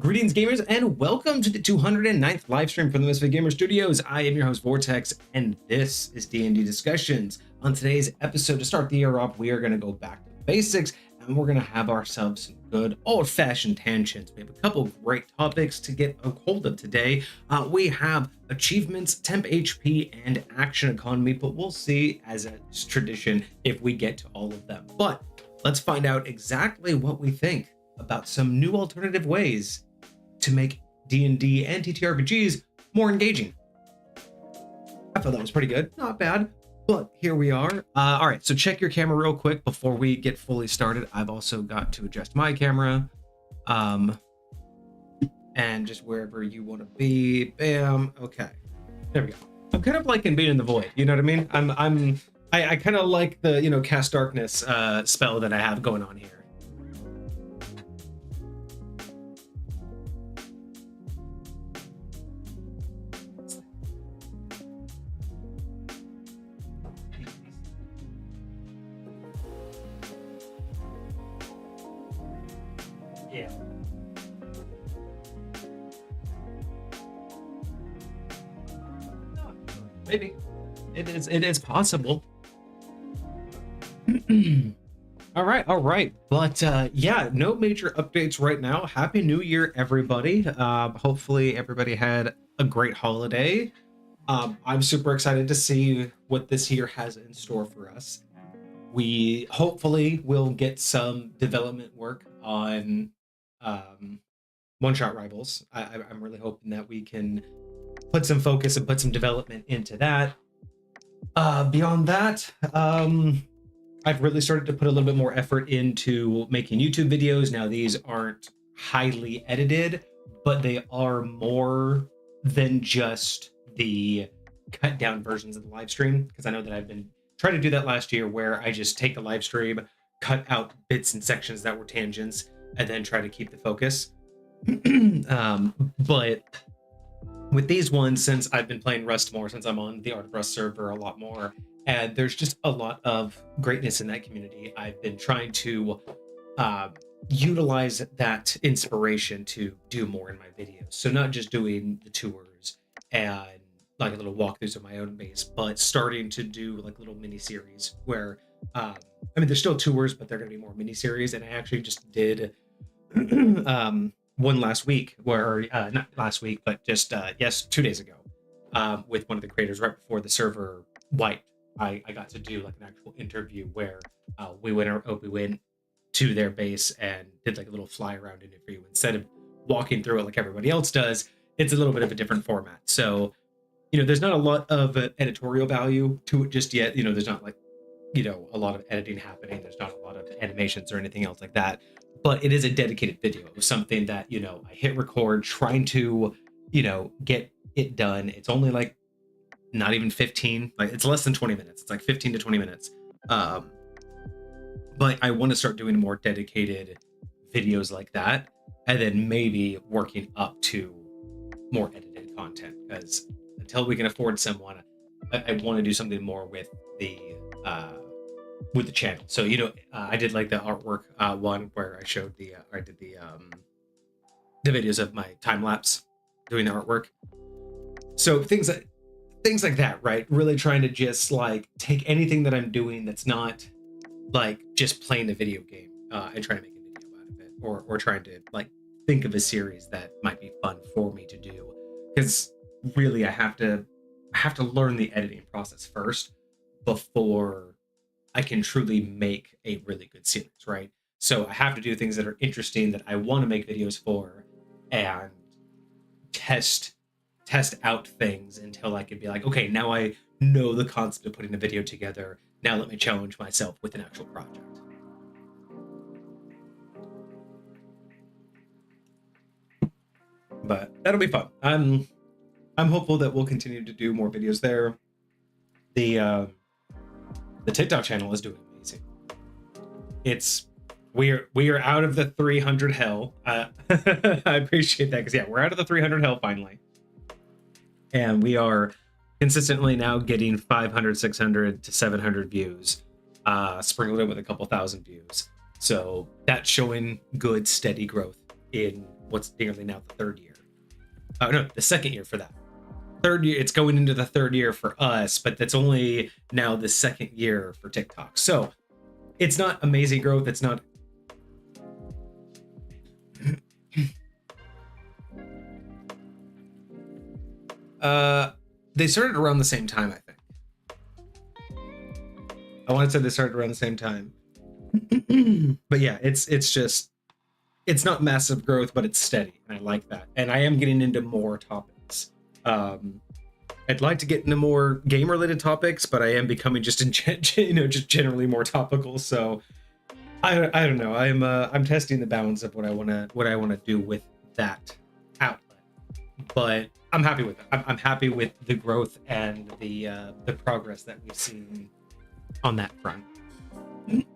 Greetings, gamers, and welcome to the 209th live stream from the Misfit Gamer Studios. I am your host, Vortex, and this is D&D Discussions. On today's episode, to start the year off, we are going to go back to the basics, and we're going to have ourselves some good old-fashioned tangents. We have a couple of great topics to get a hold of today. We have achievements, temp HP, and action economy, but we'll see as a tradition if we get to all of them. But let's find out exactly what we think about some new alternative ways to make D&D and TTRPGs more engaging. I thought that was pretty good. Not bad, but here we are. All right, so check your camera real quick before we get fully started. I've also got to adjust my camera. And just wherever you want to be. Bam. Okay. There we go. I'm kind of liking being in the void. You know what I mean? I kind of like the, cast darkness spell that I have going on here. Yeah. Maybe it is possible. all right, but yeah, no major updates right now. Happy New Year, everybody. Hopefully everybody had a great holiday. I'm super excited to see what this year has in store for us. We hopefully will get some development work on one-shot rivals. I'm really hoping that we can put some focus and put some development into that. Beyond that, I've really started to put a little bit more effort into making YouTube videos. Now, these aren't highly edited, but they are more than just the cut down versions of the live stream, because I know that I've been trying to do that last year, where I just take the live stream, cut out bits and sections that were tangents, and then try to keep the focus. But with these ones, since I've been playing Rust more, since I'm on the Art of Rust server a lot more, and there's just a lot of greatness in that community, I've been trying to utilize that inspiration to do more in my videos. So not just doing the tours and like a little walkthroughs of my own base, but starting to do like little mini series where there's still tours, but they're going to be more mini series. And I actually just did one last week, where not last week, but just 2 days ago, with one of the creators right before the server wiped. I got to do like an actual interview where we went to their base and did like a little fly around interview. Instead of walking through it like everybody else does, it's a little bit of a different format. So there's not a lot of editorial value to it just yet. There's not like a lot of editing happening. There's not a lot of animations or anything else like that. But it is a dedicated video of something that, I hit record trying to, get it done. It's only like not even 15, like it's less than 20 minutes. It's like 15 to 20 minutes. But I want to start doing more dedicated videos like that. And then maybe working up to more edited content, because until we can afford someone, I want to do something more with the channel. So I did like the artwork one where I showed the videos of my time lapse doing the artwork. So things like that, right? Really trying to just like take anything that I'm doing that's not like just playing the video game and trying to make a video out of it, or trying to like think of a series that might be fun for me to do, because really I have to learn the editing process first before I can truly make a really good series, right? So I have to do things that are interesting, that I want to make videos for, and test out things until I can be like, okay, now I know the concept of putting a video together. Now let me challenge myself with an actual project. But that'll be fun. I'm hopeful that we'll continue to do more videos there. The TikTok channel is doing amazing. We are out of the 300 hell. I appreciate that, because we're out of the 300 hell finally, and we are consistently now getting 500, 600 to 700 views, sprinkled in with a couple thousand views. So that's showing good, steady growth in what's nearly now the third year. Oh no, the second year for that. Third year, it's going into the third year for us, but that's only now the second year for TikTok. So it's not amazing growth. It's not. They started around the same time, I think. I want to say they started around the same time. But yeah, it's just, it's not massive growth, but it's steady, and I like that. And I am getting into more topics. I'd like to get into more game related topics, but I am becoming just just generally more topical. So I don't know. I'm testing the balance of what I want to do with that outlet. But I'm happy with it. I'm happy with the growth and the progress that we've seen on that front.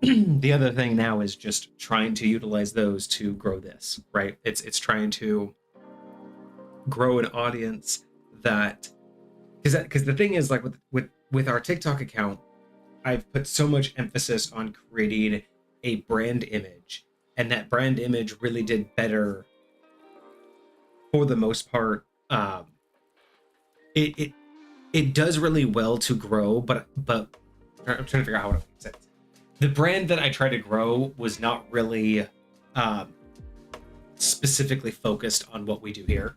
The other thing now is just trying to utilize those to grow this, right? It's trying to grow an audience that, because the thing is, like with our TikTok account, I've put so much emphasis on creating a brand image, and that brand image really did better for the most part. It does really well to grow, but I'm trying to figure out how to make sense. The brand that I tried to grow was not really specifically focused on what we do here,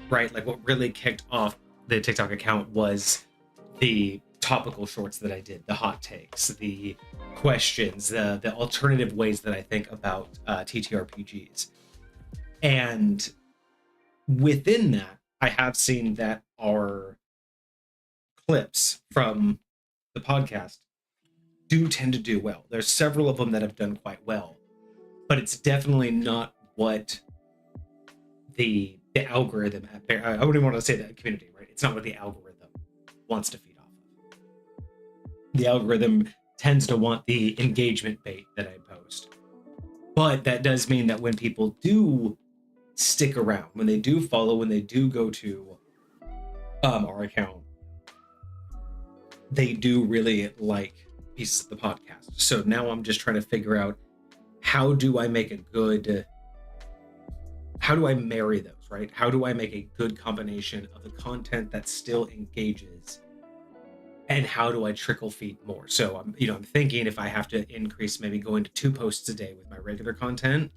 right? Like what really kicked off the TikTok account was the topical shorts that I did, the hot takes, the questions, the alternative ways that I think about TTRPGs. And within that, I have seen that our clips from the podcast do tend to do well. There's several of them that have done quite well, but it's definitely not what the algorithm, I wouldn't even want to say the community, right? It's not what the algorithm wants to feed off of. The algorithm tends to want the engagement bait that I post. But that does mean that when people do stick around, when they do follow, when they do go to our account, they do really like pieces of the podcast. So now I'm just trying to figure out, how do I marry those, right? How do I make a good combination of the content that still engages, and how do I trickle feed more? So I'm thinking if I have to increase, maybe going to 2 posts a day with my regular content,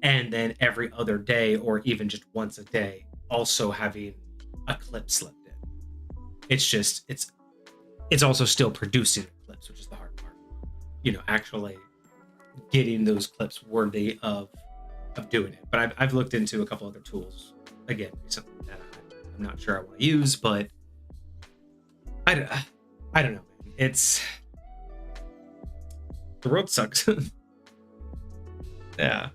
and then every other day, or even just once a day, also having a clip slipped in. It's also still producing the clips, which is the hard part. Actually getting those clips worthy of doing it. But I've looked into a couple other tools again recently that I'm not sure I want to use, but I don't know, man. It's, the world sucks. Yeah.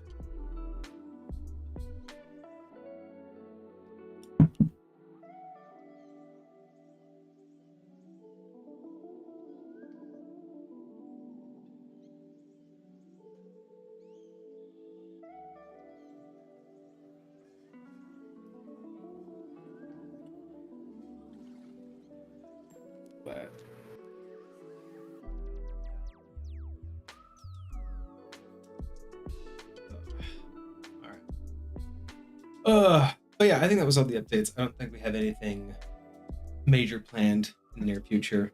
But all right. But yeah, I think that was all the updates. I don't think we have anything major planned in the near future.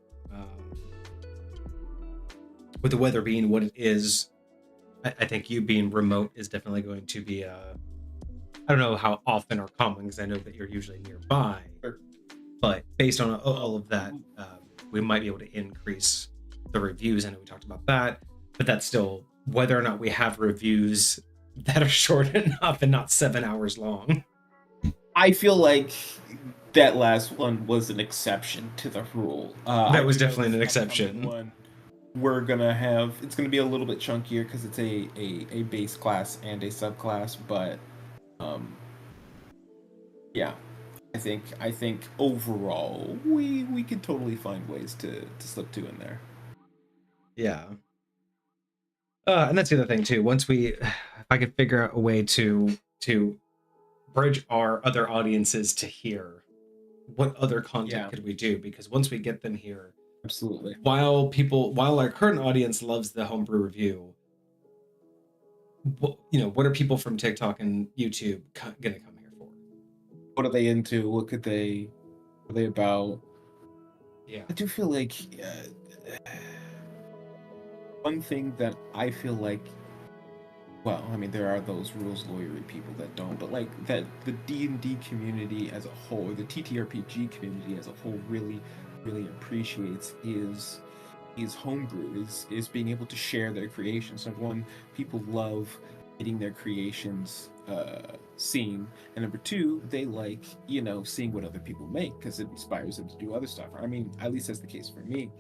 With the weather being what it is, I think you being remote is definitely going to be I don't know how often or common, because I know that you're usually nearby. Sure. But based on all of that, we might be able to increase the reviews. I know we talked about that, but that's still whether or not we have reviews that are short enough and not 7 hours long. I feel like that last one was an exception to the rule. That was definitely an exception. One we're gonna have, it's gonna be a little bit chunkier because it's a base class and a subclass, but yeah, I think overall we could totally find ways to slip 2 in there. Yeah. And that's the other thing too. If I could figure out a way to bridge our other audiences to here, what other content could we do? Because once we get them here, absolutely. While our current audience loves the homebrew review, what are people from TikTok and YouTube gonna come here for? What are they into? What are they about? Yeah. I do feel like one thing that I feel like, well, I mean, there are those rules lawyery people that don't, but like that the D&D community as a whole, or the TTRPG community as a whole, really appreciates is homebrew, is being able to share their creations. Number one, people love getting their creations seen, and number two, they like seeing what other people make because it inspires them to do other stuff. I mean, at least that's the case for me.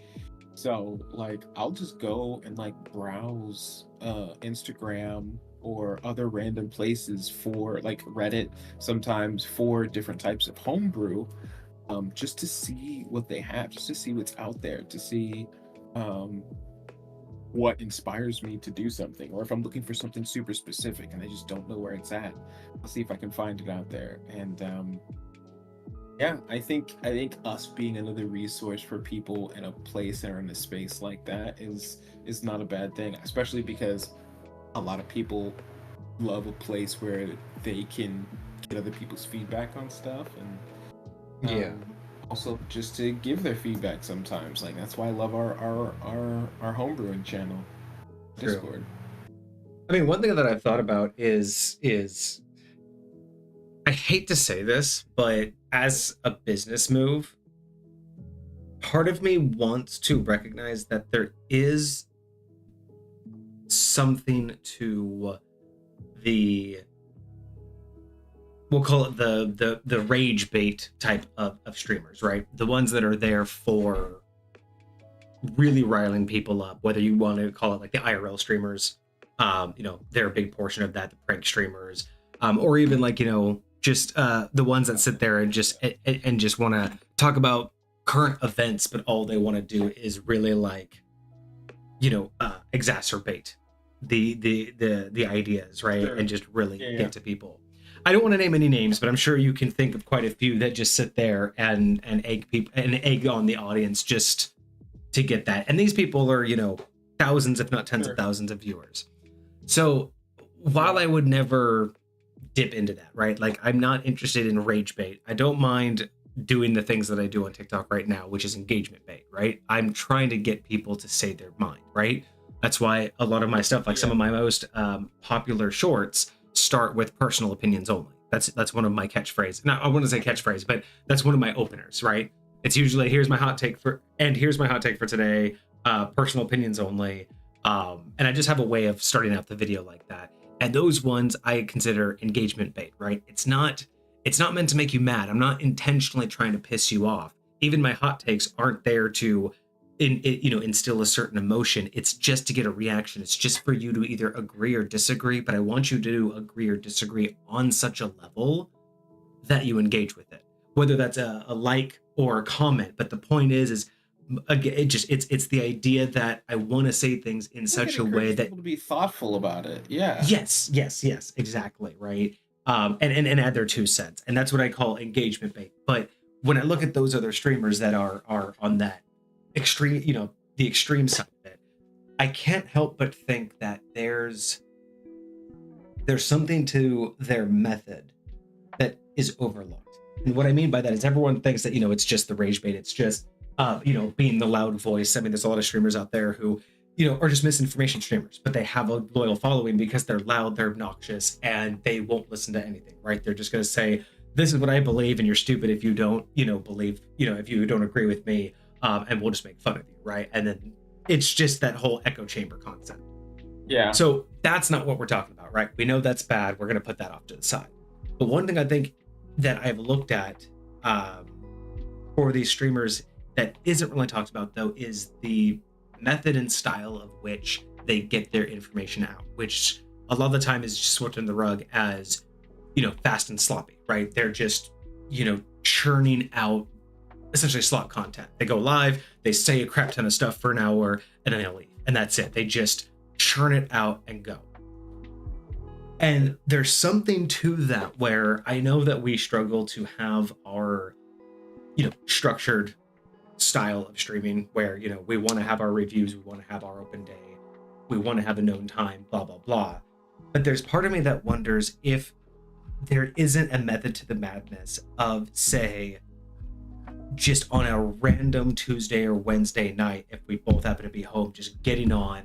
So like I'll just go and like browse Instagram or other random places for like Reddit sometimes for different types of homebrew, just to see what they have, just to see what's out there, to see um what inspires me to do something, or if I'm looking for something super specific and I just don't know where it's at, I'll see if I can find it out there. And yeah, I think us being another resource for people in a place or in a space like that is not a bad thing, especially because a lot of people love a place where they can get other people's feedback on stuff, and Yeah. also just to give their feedback sometimes. Like that's why I love our homebrewing channel, True. Discord. I mean, one thing that I've thought about is I hate to say this, but as a business move, part of me wants to recognize that there is something to the, we'll call it the rage bait type of streamers, right? The ones that are there for really riling people up, whether you want to call it like the IRL streamers, they're a big portion of that, the prank streamers, or even like, just the ones that sit there and just want to talk about current events, but all they want to do is really like, exacerbate the ideas, right? Sure. And just really Yeah, yeah. get to people. I don't want to name any names, but I'm sure you can think of quite a few that just sit there and egg people and egg on the audience just to get that. And these people are, thousands, if not tens of Sure. thousands of viewers. So while I would never dip into that, right? Like I'm not interested in rage bait. I don't mind doing the things that I do on TikTok right now, which is engagement bait, right? I'm trying to get people to say their mind, right? That's why a lot of my stuff, like some of my most popular shorts, start with personal opinions only. That's one of my catchphrases. Now I want to say catchphrase, but that's one of my openers, right? It's usually here's my hot take for today, personal opinions only. And I just have a way of starting out the video like that. And those ones I consider engagement bait, right? It's not meant to make you mad. I'm not intentionally trying to piss you off. Even my hot takes aren't there to instill a certain emotion. It's just to get a reaction. It's just for you to either agree or disagree, but I want you to agree or disagree on such a level that you engage with it, whether that's a like or a comment. But the point is again, it's the idea that I want to say things in such a way that people to be thoughtful about it. Yeah. yes, exactly, right. And add their 2 cents, and that's what I call engagement bait. But when I look at those other streamers that are on that extreme, the extreme side of it, I can't help but think that there's something to their method that is overlooked. And what I mean by that is everyone thinks that, it's just the rage bait. It's just, being the loud voice. I mean, there's a lot of streamers out there who, are just misinformation streamers, but they have a loyal following because they're loud, they're obnoxious, and they won't listen to anything, right? They're just going to say, this is what I believe, and you're stupid if you don't, believe, if you don't agree with me, and we'll just make fun of you, right? And then it's just that whole echo chamber concept. Yeah. So that's not what we're talking about, right? We know that's bad. We're going to put that off to the side. But one thing I think that I've looked at for these streamers that isn't really talked about, though, is the method and style of which they get their information out, which a lot of the time is just swept under the rug as, fast and sloppy, right? They're just, churning out essentially slop content. They go live, they say a crap ton of stuff for an hour, and then they leave. And that's it. They just churn it out and go. And there's something to that where I know that we struggle to have our, structured style of streaming where, we want to have our reviews, we want to have our open day, we want to have a known time, blah, blah, blah. But there's part of me that wonders if there isn't a method to the madness of, say, just on a random Tuesday or Wednesday night, if we both happen to be home, just getting on,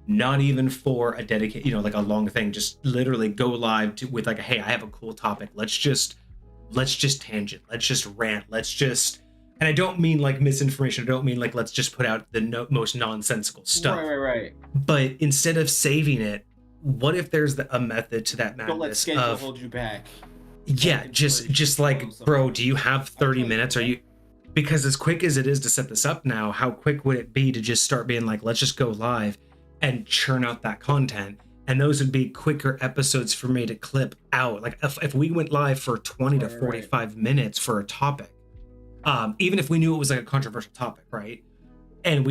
not even for a dedicated, like a long thing, just literally go live with like, hey, I have a cool topic. Let's just tangent. Let's just rant. And I don't mean like misinformation. I don't mean like, let's just put out the most nonsensical stuff. Right. But instead of saving it, what if there's a method to that madness? Don't let schedule hold you back. Yeah, just like, bro, do you have 30 minutes? Are you? Because as quick as it is to set this up now, how quick would it be to just start being like, let's just go live and churn out that content? And those would be quicker episodes for me to clip out. Like if we went live for 20 to 45 minutes for a topic, even if we knew it was like a controversial topic, right? And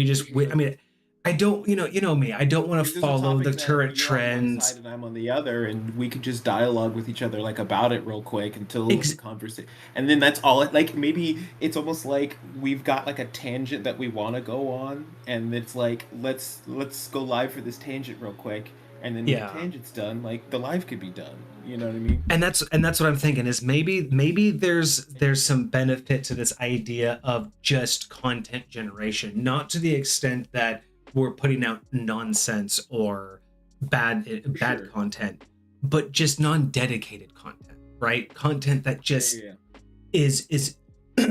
I don't, you know me, I don't want to follow the current trends. And I'm on the other, and we could just dialogue with each other like about it real quick until the conversation. And then that's all. Like maybe it's almost like we've got like a tangent that we want to go on, and it's like let's go live for this tangent real quick. And then when the tangent's done, like the live could be done. You know what I mean? And that's what I'm thinking is maybe there's some benefit to this idea of just content generation, not to the extent that we're putting out nonsense or bad content, but just non-dedicated content, right? Content that just is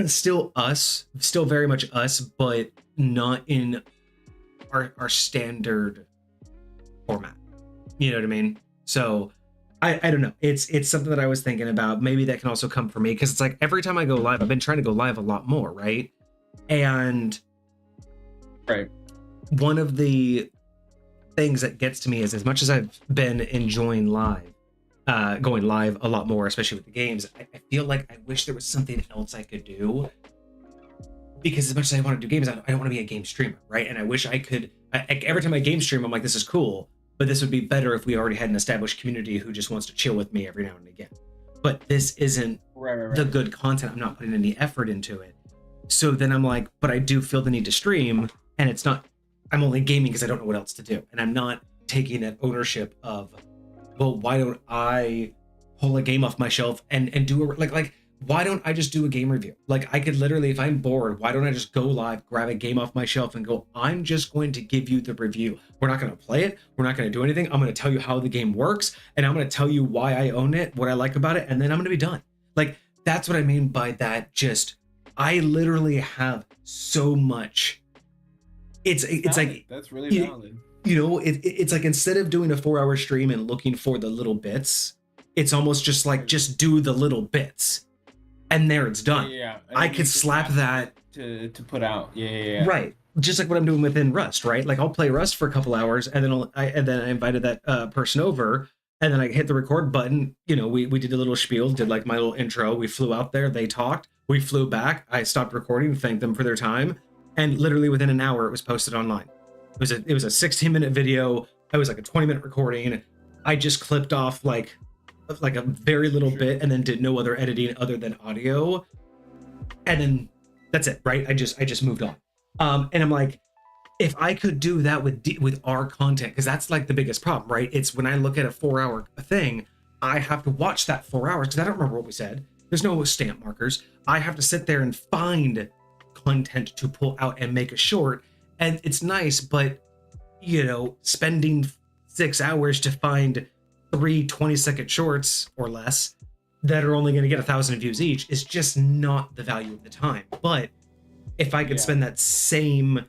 still us, still very much us, but not in our standard format. You know what I mean? So I don't know. It's something that I was thinking about. Maybe that can also come from me, because it's like every time I go live, I've been trying to go live a lot more, right? And one of the things that gets to me is, as much as I've been enjoying going live a lot more, especially with the games, I feel like I wish there was something else I could do. Because as much as I want to do games, I don't want to be a game streamer, right? And I wish I could. Every time I game stream, I'm like, this is cool. But this would be better if we already had an established community who just wants to chill with me every now and again. But this isn't the good content. I'm not putting any effort into it. So then I'm like, but I do feel the need to stream, and it's not, I'm only gaming because I don't know what else to do. And I'm not taking that ownership of, well, why don't I pull a game off my shelf and do like why don't I just do a game review? Like I could literally, if I'm bored, why don't I just go live, grab a game off my shelf and go, I'm just going to give you the review. We're not going to play it. We're not going to do anything. I'm going to tell you how the game works, and I'm going to tell you why I own it, what I like about it, and then I'm going to be done. Like, that's what I mean by that. Just, I literally have so much. It's like, that's really valid. It's like, instead of doing a 4-hour stream and looking for the little bits, it's almost just like, just do the little bits. And there it's done. I could slap that to put out. Right. Just like what I'm doing within Rust, right? Like I'll play Rust for a couple hours, and then I invited that person over, and then I hit the record button. We did a little spiel, did like my little intro. We flew out there, they talked, we flew back. I stopped recording, thanked them for their time, and literally within an hour it was posted online. It was a 16-minute video. It was like a 20-minute recording. I just clipped off like a very little bit, and then did no other editing other than audio, and then that's it, right? I just moved on. And I'm like, if I could do that with our content, because that's like the biggest problem, right? It's when I look at a 4-hour thing, I have to watch that 4 hours because I don't remember what we said. There's no stamp markers. I have to sit there and find content to pull out and make a short, and it's nice, but spending 6 hours to find 3 20-second shorts or less that are only going to get 1,000 views each is just not the value of the time. But if I could spend that same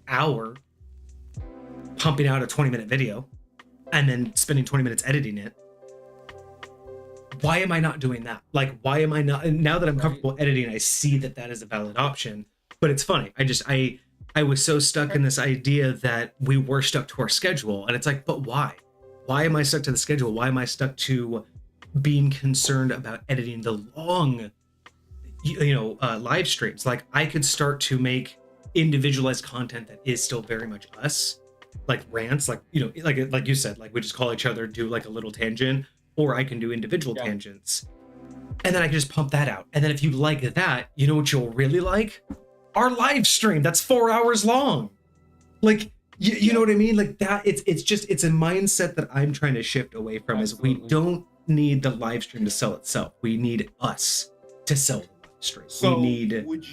hour pumping out a 20-minute video and then spending 20 minutes editing it, why am I not doing that? Like, why am I not? And now that I'm comfortable editing, I see that is a valid option. But it's funny. I was so stuck in this idea that we were stuck to our schedule, and it's like, but why? Why am I stuck to the schedule? Why am I stuck to being concerned about editing the long, live streams? Like, I could start to make individualized content that is still very much us, like rants, like you said, like we just call each other, do like a little tangent, or I can do individual tangents, and then I can just pump that out. And then if you like that, you know what you'll really like? Our live stream that's 4 hours long. Like, You know what I mean? Like that, it's a mindset that I'm trying to shift away from. Absolutely. Is we don't need the live stream to sell itself. We need us to sell the live stream. So we need. would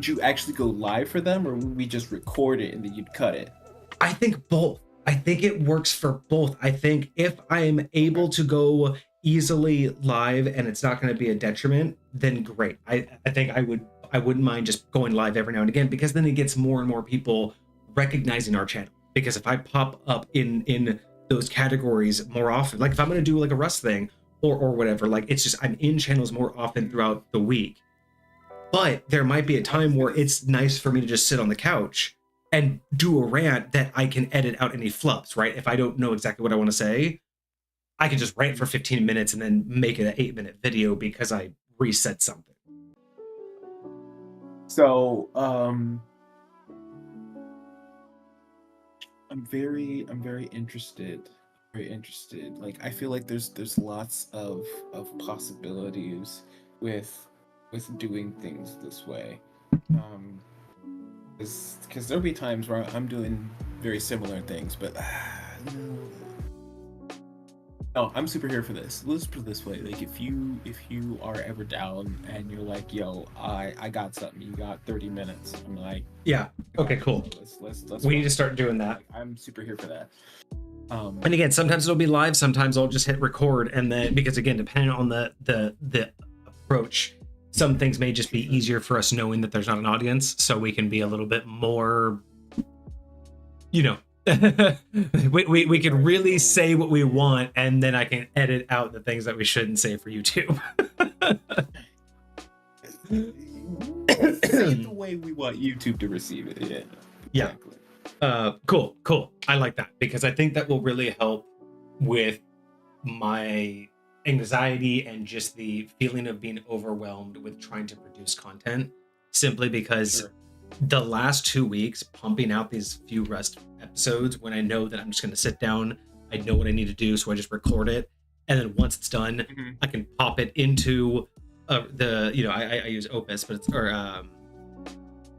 you actually go live for them, or would we just record it and then you'd cut it? I think both. I think it works for both. I think if I am able to go easily live and it's not going to be a detriment, then great. I think I wouldn't mind just going live every now and again, because then it gets more and more people recognizing our channel. Because if I pop up in those categories more often, like if I'm going to do like a Rust thing or whatever, like it's just I'm in channels more often throughout the week. But there might be a time where it's nice for me to just sit on the couch and do a rant that I can edit out any flubs, right? If I don't know exactly what I want to say, I can just rant for 15 minutes and then make it an 8-minute video because I reset something. So I'm very interested. Very interested. Like I feel like there's lots of possibilities with doing things this way. Because there'll be times where I'm doing very similar things, but no, I'm super here for this. Let's put it this way: like if you are ever down and you're like, "Yo, I got something. You got 30 minutes." I'm like, yeah, okay, cool. Let's we need to start doing that. Like, I'm super here for that. And again, sometimes it'll be live. Sometimes I'll just hit record, and then because again, depending on the approach, some things may just be easier for us knowing that there's not an audience, so we can be a little bit more, we can really say what we want, and then I can edit out the things that we shouldn't say for YouTube. Say it the way we want YouTube to receive it. Yeah. Exactly. Cool. I like that, because I think that will really help with my anxiety and just the feeling of being overwhelmed with trying to produce content, simply because the last 2 weeks pumping out these few Rust episodes, when I know that I'm just going to sit down, I know what I need to do, so I just record it, and then once it's done, I can pop it into I use Opus, but it's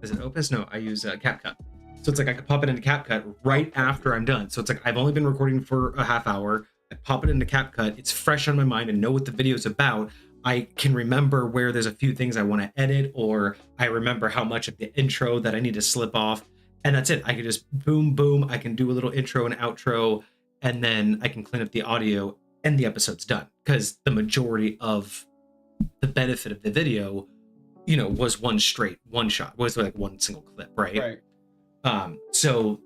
is it Opus? No, I use CapCut. So it's like I could pop it into CapCut right after I'm done. So it's like I've only been recording for a half hour. I pop it into CapCut. It's fresh on my mind and know what the video is about. I can remember where there's a few things I want to edit, or I remember how much of the intro that I need to slip off. And that's it. I can just boom. I can do a little intro and outro, and then I can clean up the audio and the episode's done. Because the majority of the benefit of the video, was one shot, was like one single clip, right? So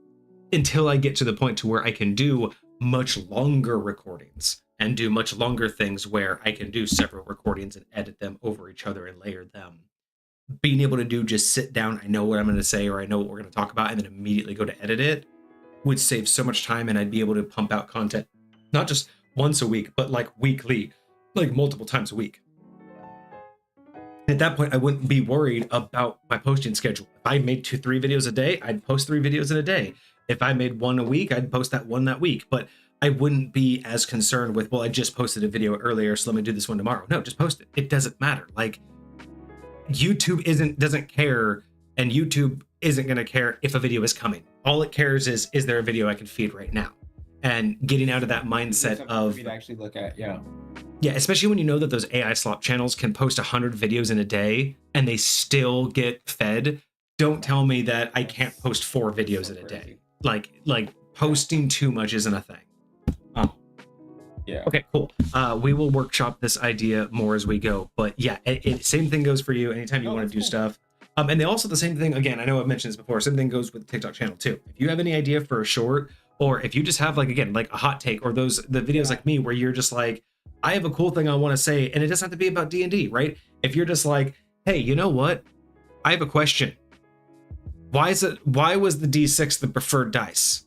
until I get to the point to where I can do much longer recordings and do much longer things where I can do several recordings and edit them over each other and layer them, being able to do just sit down, I know what I'm going to say, or I know what we're going to talk about, and then immediately go to edit it, would save so much time, and I'd be able to pump out content not just once a week, but like weekly, like multiple times a week. At that point, I wouldn't be worried about my posting schedule. If I made 2-3 videos a day, I'd post 3 videos in a day. If I made one a week, I'd post that one that week. But I wouldn't be as concerned with, well, I just posted a video earlier, so let me do this one tomorrow. No, just post it. It doesn't matter. Like, YouTube doesn't care, and YouTube isn't going to care if a video is coming. All it cares is there a video I can feed right now? And getting out of that mindset of to actually look at, yeah, especially when you know that those AI slop channels can post 100 videos in a day and they still get fed. Don't tell me that I can't post 4 videos in a day. Like posting too much isn't a thing. Yeah. Okay, cool. We will workshop this idea more as we go. But yeah, same thing goes for you anytime you want to do stuff. And also the same thing, again, I know I've mentioned this before, same thing goes with the TikTok channel too. If you have any idea for a short, or if you just have like a hot take, or the videos like me where you're just like, I have a cool thing I want to say, and it doesn't have to be about D&D, right? If you're just like, hey, you know what? I have a question. Why was the D6 the preferred dice?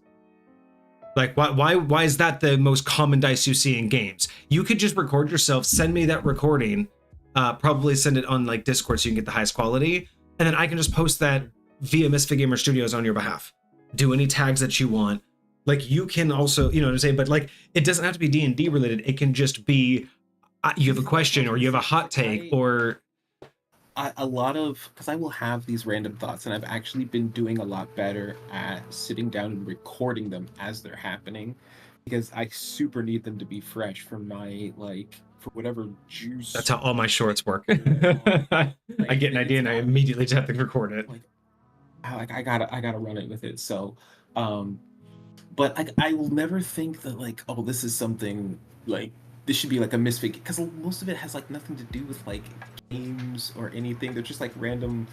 Like, why is that the most common dice you see in games? You could just record yourself, send me that recording, probably send it on like Discord so you can get the highest quality, and then I can just post that via MisfitGamersStudios on your behalf. Do any tags that you want. Like, you can also, you know what I'm saying, but like, it doesn't have to be D&D related. It can just be you have a question, or you have a hot take, or a lot of, because I will have these random thoughts, and I've actually been doing a lot better at sitting down and recording them as they're happening, because I super need them to be fresh for my, like, for whatever That's juice. how all my shorts work. I get an idea and I immediately just have to record it. I gotta run it with it. So, but I will never think that, like, oh, this is something like this should be like a misfit, because most of it has like nothing to do with like games or anything. They're just like random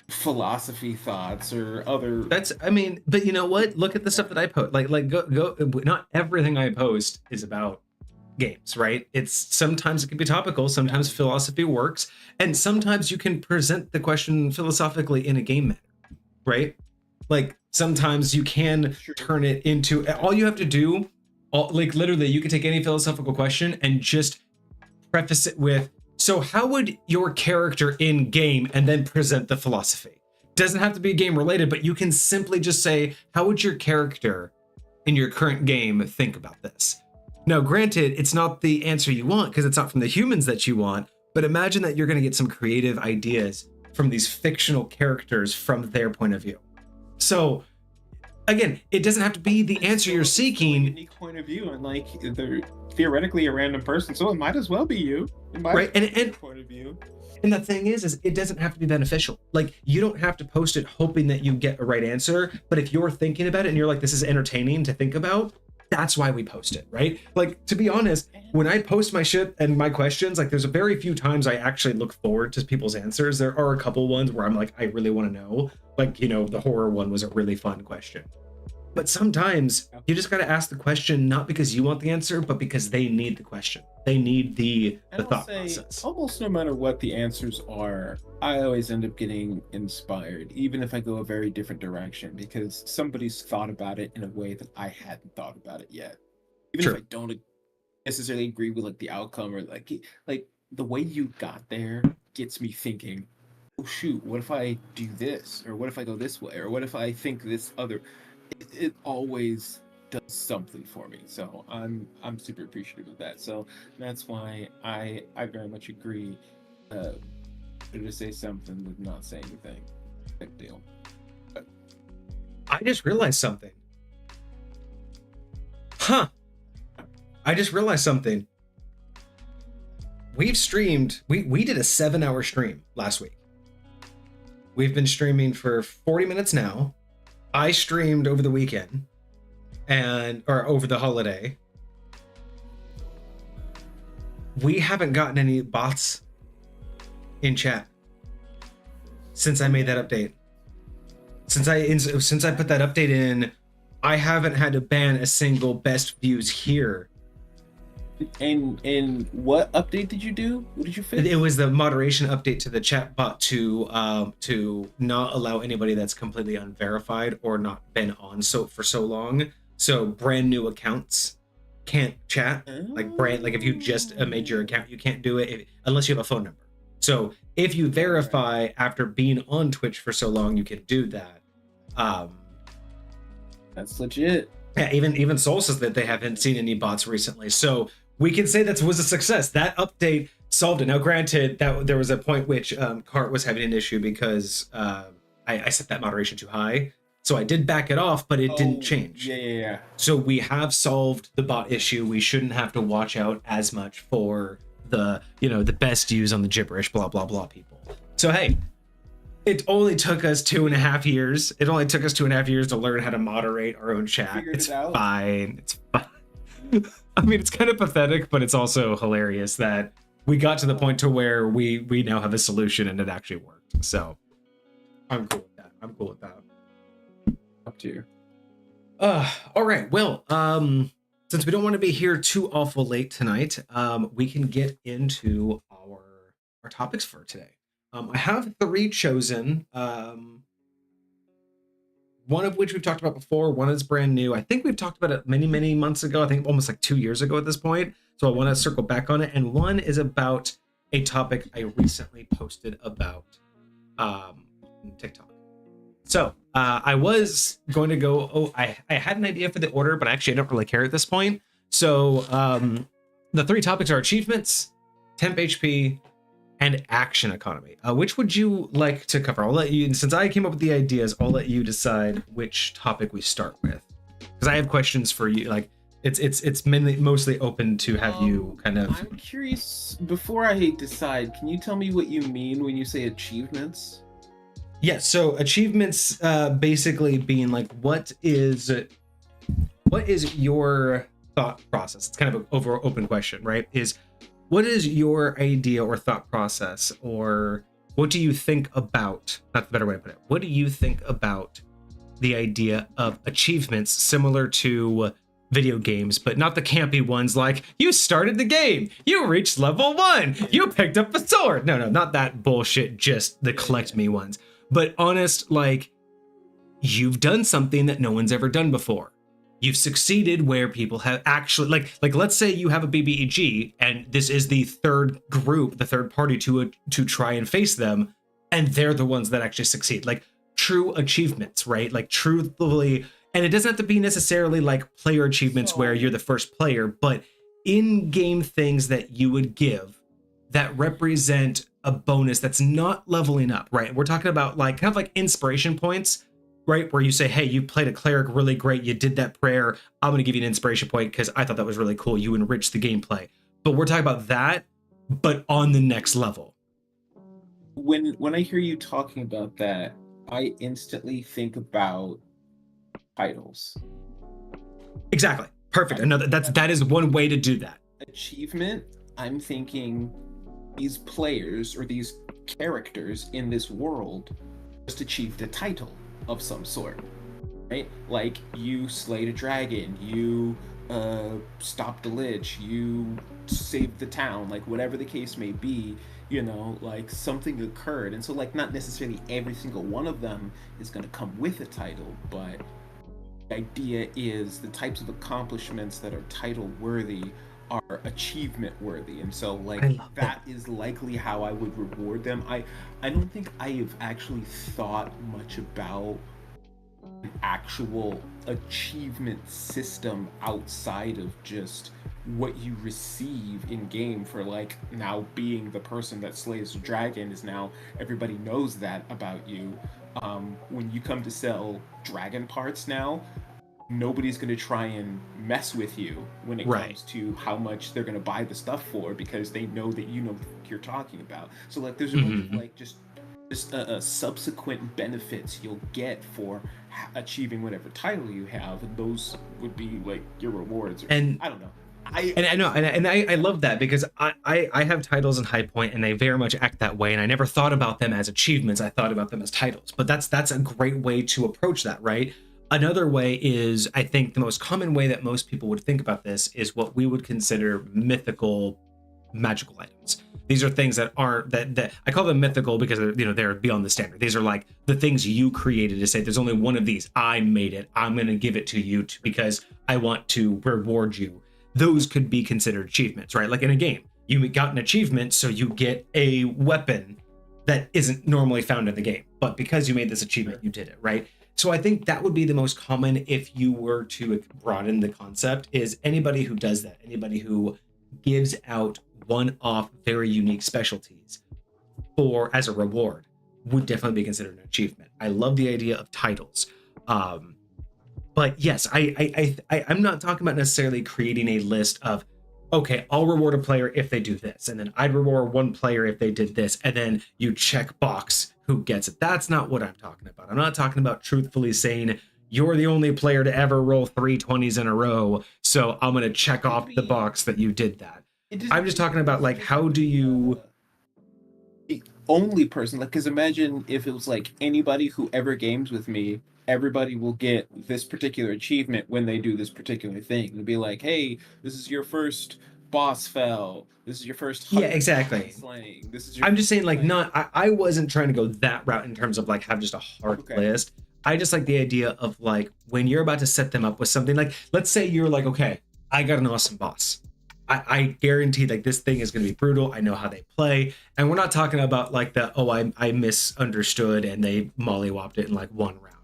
philosophy thoughts or other. That's, I mean, but you know what? Look at the stuff that I post. Like go. Not everything I post is about games, right? It's sometimes it can be topical, sometimes philosophy works, and sometimes you can present the question philosophically in a game manner, right? Like sometimes you can turn it into, all you have to do, like literally you can take any philosophical question and just preface it with, so how would your character in game, and then present the philosophy. Doesn't have to be game related, but you can simply just say, how would your character in your current game think about this? Now, granted, it's not the answer you want because it's not from the humans that you want, but imagine that you're going to get some creative ideas from these fictional characters from their point of view. So again, it doesn't have to be the answer you're seeking. Unique point of view, and like they're theoretically a random person, so it might as well be you. Right, and point of view. And the thing is it doesn't have to be beneficial. Like you don't have to post it hoping that you get a right answer. But if you're thinking about it and you're like, this is entertaining to think about, that's why we post it, right? Like, to be honest, when I post my shit and my questions, like there's a very few times I actually look forward to people's answers. There are a couple ones where I'm like, I really want to know. Like, you know, the horror one was a really fun question. But sometimes you just got to ask the question, not because you want the answer, but because they need the question. They need the thought process. Almost no matter what the answers are, I always end up getting inspired, even if I go a very different direction, because somebody's thought about it in a way that I hadn't thought about it yet. Even if I don't necessarily agree with like the outcome, or like the way you got there gets me thinking, oh shoot, what if I do this? Or what if I go this way? Or what if I think this other? It always does something for me, so I'm super appreciative of that. So that's why I very much agree. Better to say something than not say anything. Big deal. But I just realized something. I just realized something. We've streamed. We did a 7-hour stream last week. We've been streaming for 40 minutes now. I streamed over the weekend or over the holiday. We haven't gotten any bots in chat since I made that update. Since I put that update in, I haven't had to ban a single best views here. And what update did you do? What did you fix? It was the moderation update to the chat bot to not allow anybody that's completely unverified or not been on for so long. So brand new accounts can't chat. Like if you just made your account, you can't do it unless you have a phone number. So if you verify after being on Twitch for so long, you can do that. That's legit. Yeah, even Soul says that they haven't seen any bots recently. So we can say that was a success. That update solved it. Now, granted, that there was a point which Cart was having an issue because I set that moderation too high. So I did back it off, but it didn't change. Yeah. So we have solved the bot issue. We shouldn't have to watch out as much for the best views on the gibberish, blah, blah, blah people. So, hey, it only took us 2.5 years. It only took us 2.5 years to learn how to moderate our own chat. It's fine. It's fine. I mean, it's kind of pathetic, but it's also hilarious that we got to the point to where we now have a solution and it actually worked. So I'm cool with that. Up to you. All right. Well, since we don't want to be here too awful late tonight, we can get into our topics for today. I have 3 chosen. One of which we've talked about before. One is brand new. I think we've talked about it many months ago. I think almost like 2 years ago at this point. So I want to circle back on it. And one is about a topic I recently posted about TikTok. So I was going to go. I had an idea for the order, but actually I don't really care at this point. So the 3 topics are achievements, temp HP, and action economy. Which would you like to cover? I'll let you, since I came up with the ideas, I'll let you decide which topic we start with, because I have questions for you. Like it's mainly mostly open to have you kind of. I'm curious, before I decide, can you tell me what you mean when you say achievements? Yeah, so achievements basically being like, what is your thought process? It's kind of an open question, right? Is what is your idea or thought process, or what do you think about, not the better way to put it, what do you think about the idea of achievements similar to video games, but not the campy ones like, you started the game, you reached level 1, you picked up a sword. No, not that bullshit, just the collect me ones. But honest, like, you've done something that no one's ever done before. You've succeeded where people have actually, like let's say you have a BBEG and this is the third group, the third party to try and face them, and they're the ones that actually succeed. Like true achievements, right? Like truthfully, and it doesn't have to be necessarily like player achievements where you're the first player, but in-game things that you would give that represent a bonus that's not leveling up, right? We're talking about like kind of like inspiration points, right? Where you say, hey, you played a cleric really great, you did that prayer, I'm going to give you an inspiration point because I thought that was really cool, you enriched the gameplay. But we're talking about that, but on the next level. When I hear you talking about that, I instantly think about titles. Exactly. Perfect. That is one way to do that. Achievement, I'm thinking these players or these characters in this world just achieved a title of some sort, right? Like you slayed a dragon, you stopped a lich, you saved the town, like whatever the case may be, you know, like something occurred. And so like not necessarily every single one of them is going to come with a title, but the idea is the types of accomplishments that are title worthy are achievement worthy, and so like that is likely how I would reward them. I don't think I have actually thought much about an actual achievement system outside of just what you receive in game for like now being the person that slays the dragon is now everybody knows that about you. When you come to sell dragon parts now, nobody's going to try and mess with you when it comes to how much they're going to buy the stuff for, because they know that you know what you're talking about. So like there's a bunch of like just subsequent benefits you'll get for achieving whatever title you have, and those would be like your rewards. And I don't know. I love that, because I have titles in High Point and they very much act that way, and I never thought about them as achievements. I thought about them as titles. But that's a great way to approach that, right? Another way is, I think the most common way that most people would think about this is what we would consider mythical magical items. These are things that aren't that I call them mythical because they're beyond the standard. These are like the things you created to say, there's only one of these, I made it, I'm going to give it to you because I want to reward you. Those could be considered achievements, right? Like in a game, you got an achievement, so you get a weapon that isn't normally found in the game, but because you made this achievement, you did it, right? So I think that would be the most common if you were to broaden the concept, is anybody who does that, anybody who gives out one-off, very unique specialties as a reward would definitely be considered an achievement. I love the idea of titles. But yes, I'm not talking about necessarily creating a list of, okay, I'll reward a player if they do this, and then I'd reward one player if they did this, and then you check box who gets it. That's not what I'm talking about. I'm not talking about truthfully saying you're the only player to ever roll 3 20s in a row, so I'm going to check off the box that you did that. I'm just talking about like, how do you... The only person, like, because imagine if it was like anybody who ever games with me, everybody will get this particular achievement when they do this particular thing. It'll be like, hey, this is your first boss fell. This is your first exactly. Slaying. This is I'm just saying, like, I wasn't trying to go that route in terms of like have just a hard list. I just like the idea of like when you're about to set them up with something, like let's say you're like, okay, I got an awesome boss. I guarantee like this thing is going to be brutal. I know how they play. And we're not talking about like I misunderstood and they mollywopped it in like one round.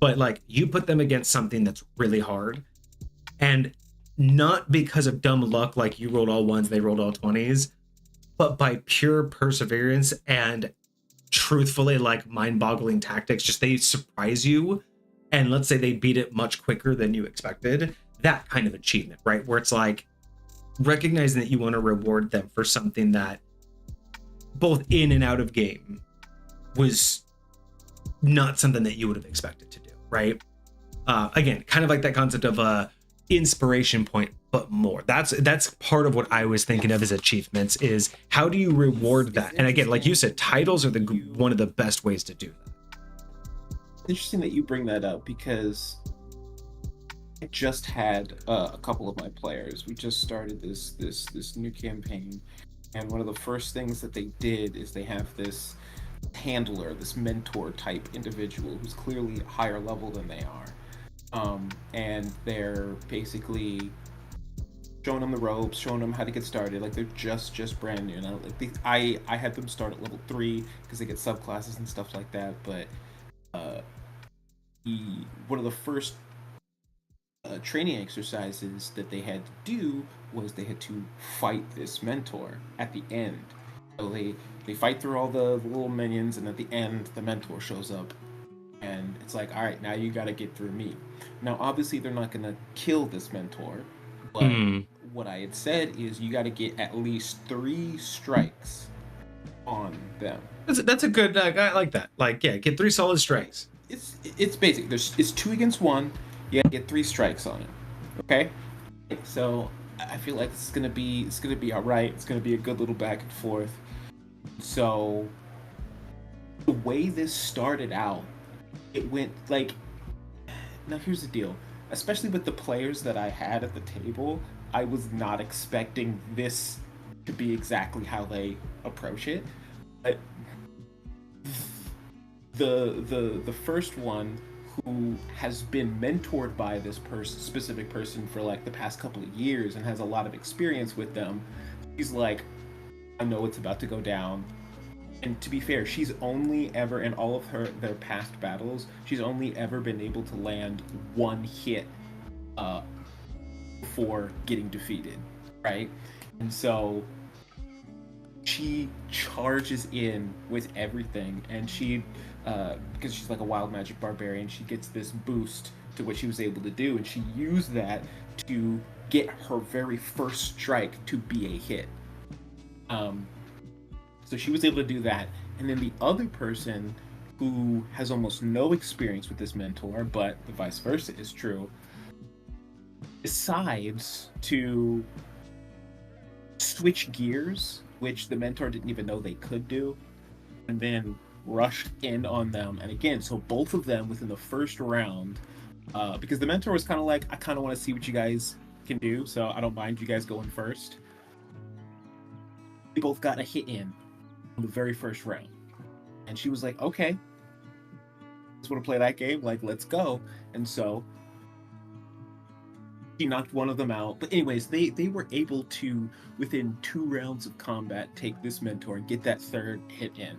But like you put them against something that's really hard, and not because of dumb luck, like you rolled all ones, they rolled all 20s, but by pure perseverance and truthfully like mind-boggling tactics, just they surprise you, and let's say they beat it much quicker than you expected. That kind of achievement, right? Where it's like recognizing that you want to reward them for something that both in and out of game was not something that you would have expected to do, right? Again, kind of like that concept of a inspiration point, but more. That's part of what I was thinking of as achievements, is how do you reward that? And again, like you said, titles are one of the best ways to do that. Interesting that you bring that up, because I just had a couple of my players. We just started this new campaign, and one of the first things that they did is they have this handler, this mentor type individual who's clearly higher level than they are. And they're basically showing them the ropes, showing them how to get started. Like, they're just brand new. You know? Like I had them start at level 3 because they get subclasses and stuff like that. But one of the first training exercises that they had to do was they had to fight this mentor at the end. So they fight through all the little minions, and at the end, the mentor shows up. And it's like, all right, now you got to get through me. Now, obviously, they're not going to kill this mentor, but what I had said is you got to get at least 3 strikes on them. That's a good. I like that. Like, yeah, get 3 solid strikes. It's basic. It's 2 against 1. You got to get 3 strikes on it. Okay. So I feel like it's gonna be all right. It's gonna be a good little back and forth. So the way this started out, it went like, now here's the deal, especially with the players that I had at the table, I was not expecting this to be exactly how they approach it. But the first one, who has been mentored by this specific person for like the past couple of years and has a lot of experience with them, he's like, I know what's about to go down. And to be fair, she's only ever, in all of their past battles, she's only ever been able to land 1 hit before getting defeated, right? And so she charges in with everything, and she, because she's like a wild magic barbarian, she gets this boost to what she was able to do, and she used that to get her very first strike to be a hit. So she was able to do that, and then the other person, who has almost no experience with this mentor, but the vice versa is true, decides to switch gears, which the mentor didn't even know they could do, and then rushed in on them. And again, so both of them within the first round, because the mentor was kind of like, I kind of want to see what you guys can do, so I don't mind you guys going first. They both got a hit in on the very first round, and she was like, okay, just want to play that game, like, let's go. And so she knocked one of them out. But anyways, they were able to, within 2 rounds of combat, take this mentor and get that 3rd hit in,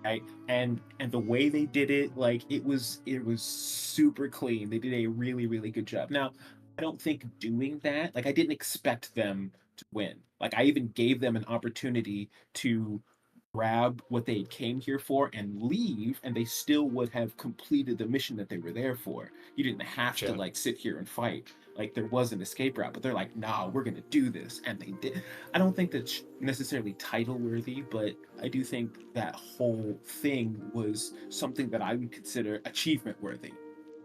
right? And the way they did it, like, it was super clean. They did a really, really good job. Now, I don't think doing that, like, I didn't expect them to win. Like, I even gave them an opportunity to grab what they came here for and leave, and they still would have completed the mission that they were there for. You didn't have to like sit here and fight. Like, there was an escape route, but they're like, nah, we're gonna do this, and they did. I don't think that's necessarily title worthy, but I do think that whole thing was something that I would consider achievement worthy,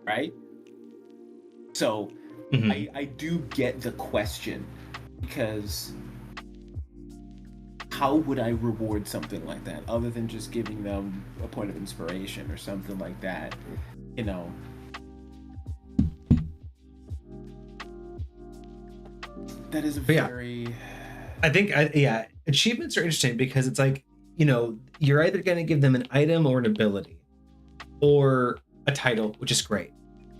right? So I do get the question, because how would I reward something like that other than just giving them a point of inspiration or something like that, you know? That is a very... I think, achievements are interesting because it's like, you know, you're either going to give them an item or an ability or a title, which is great.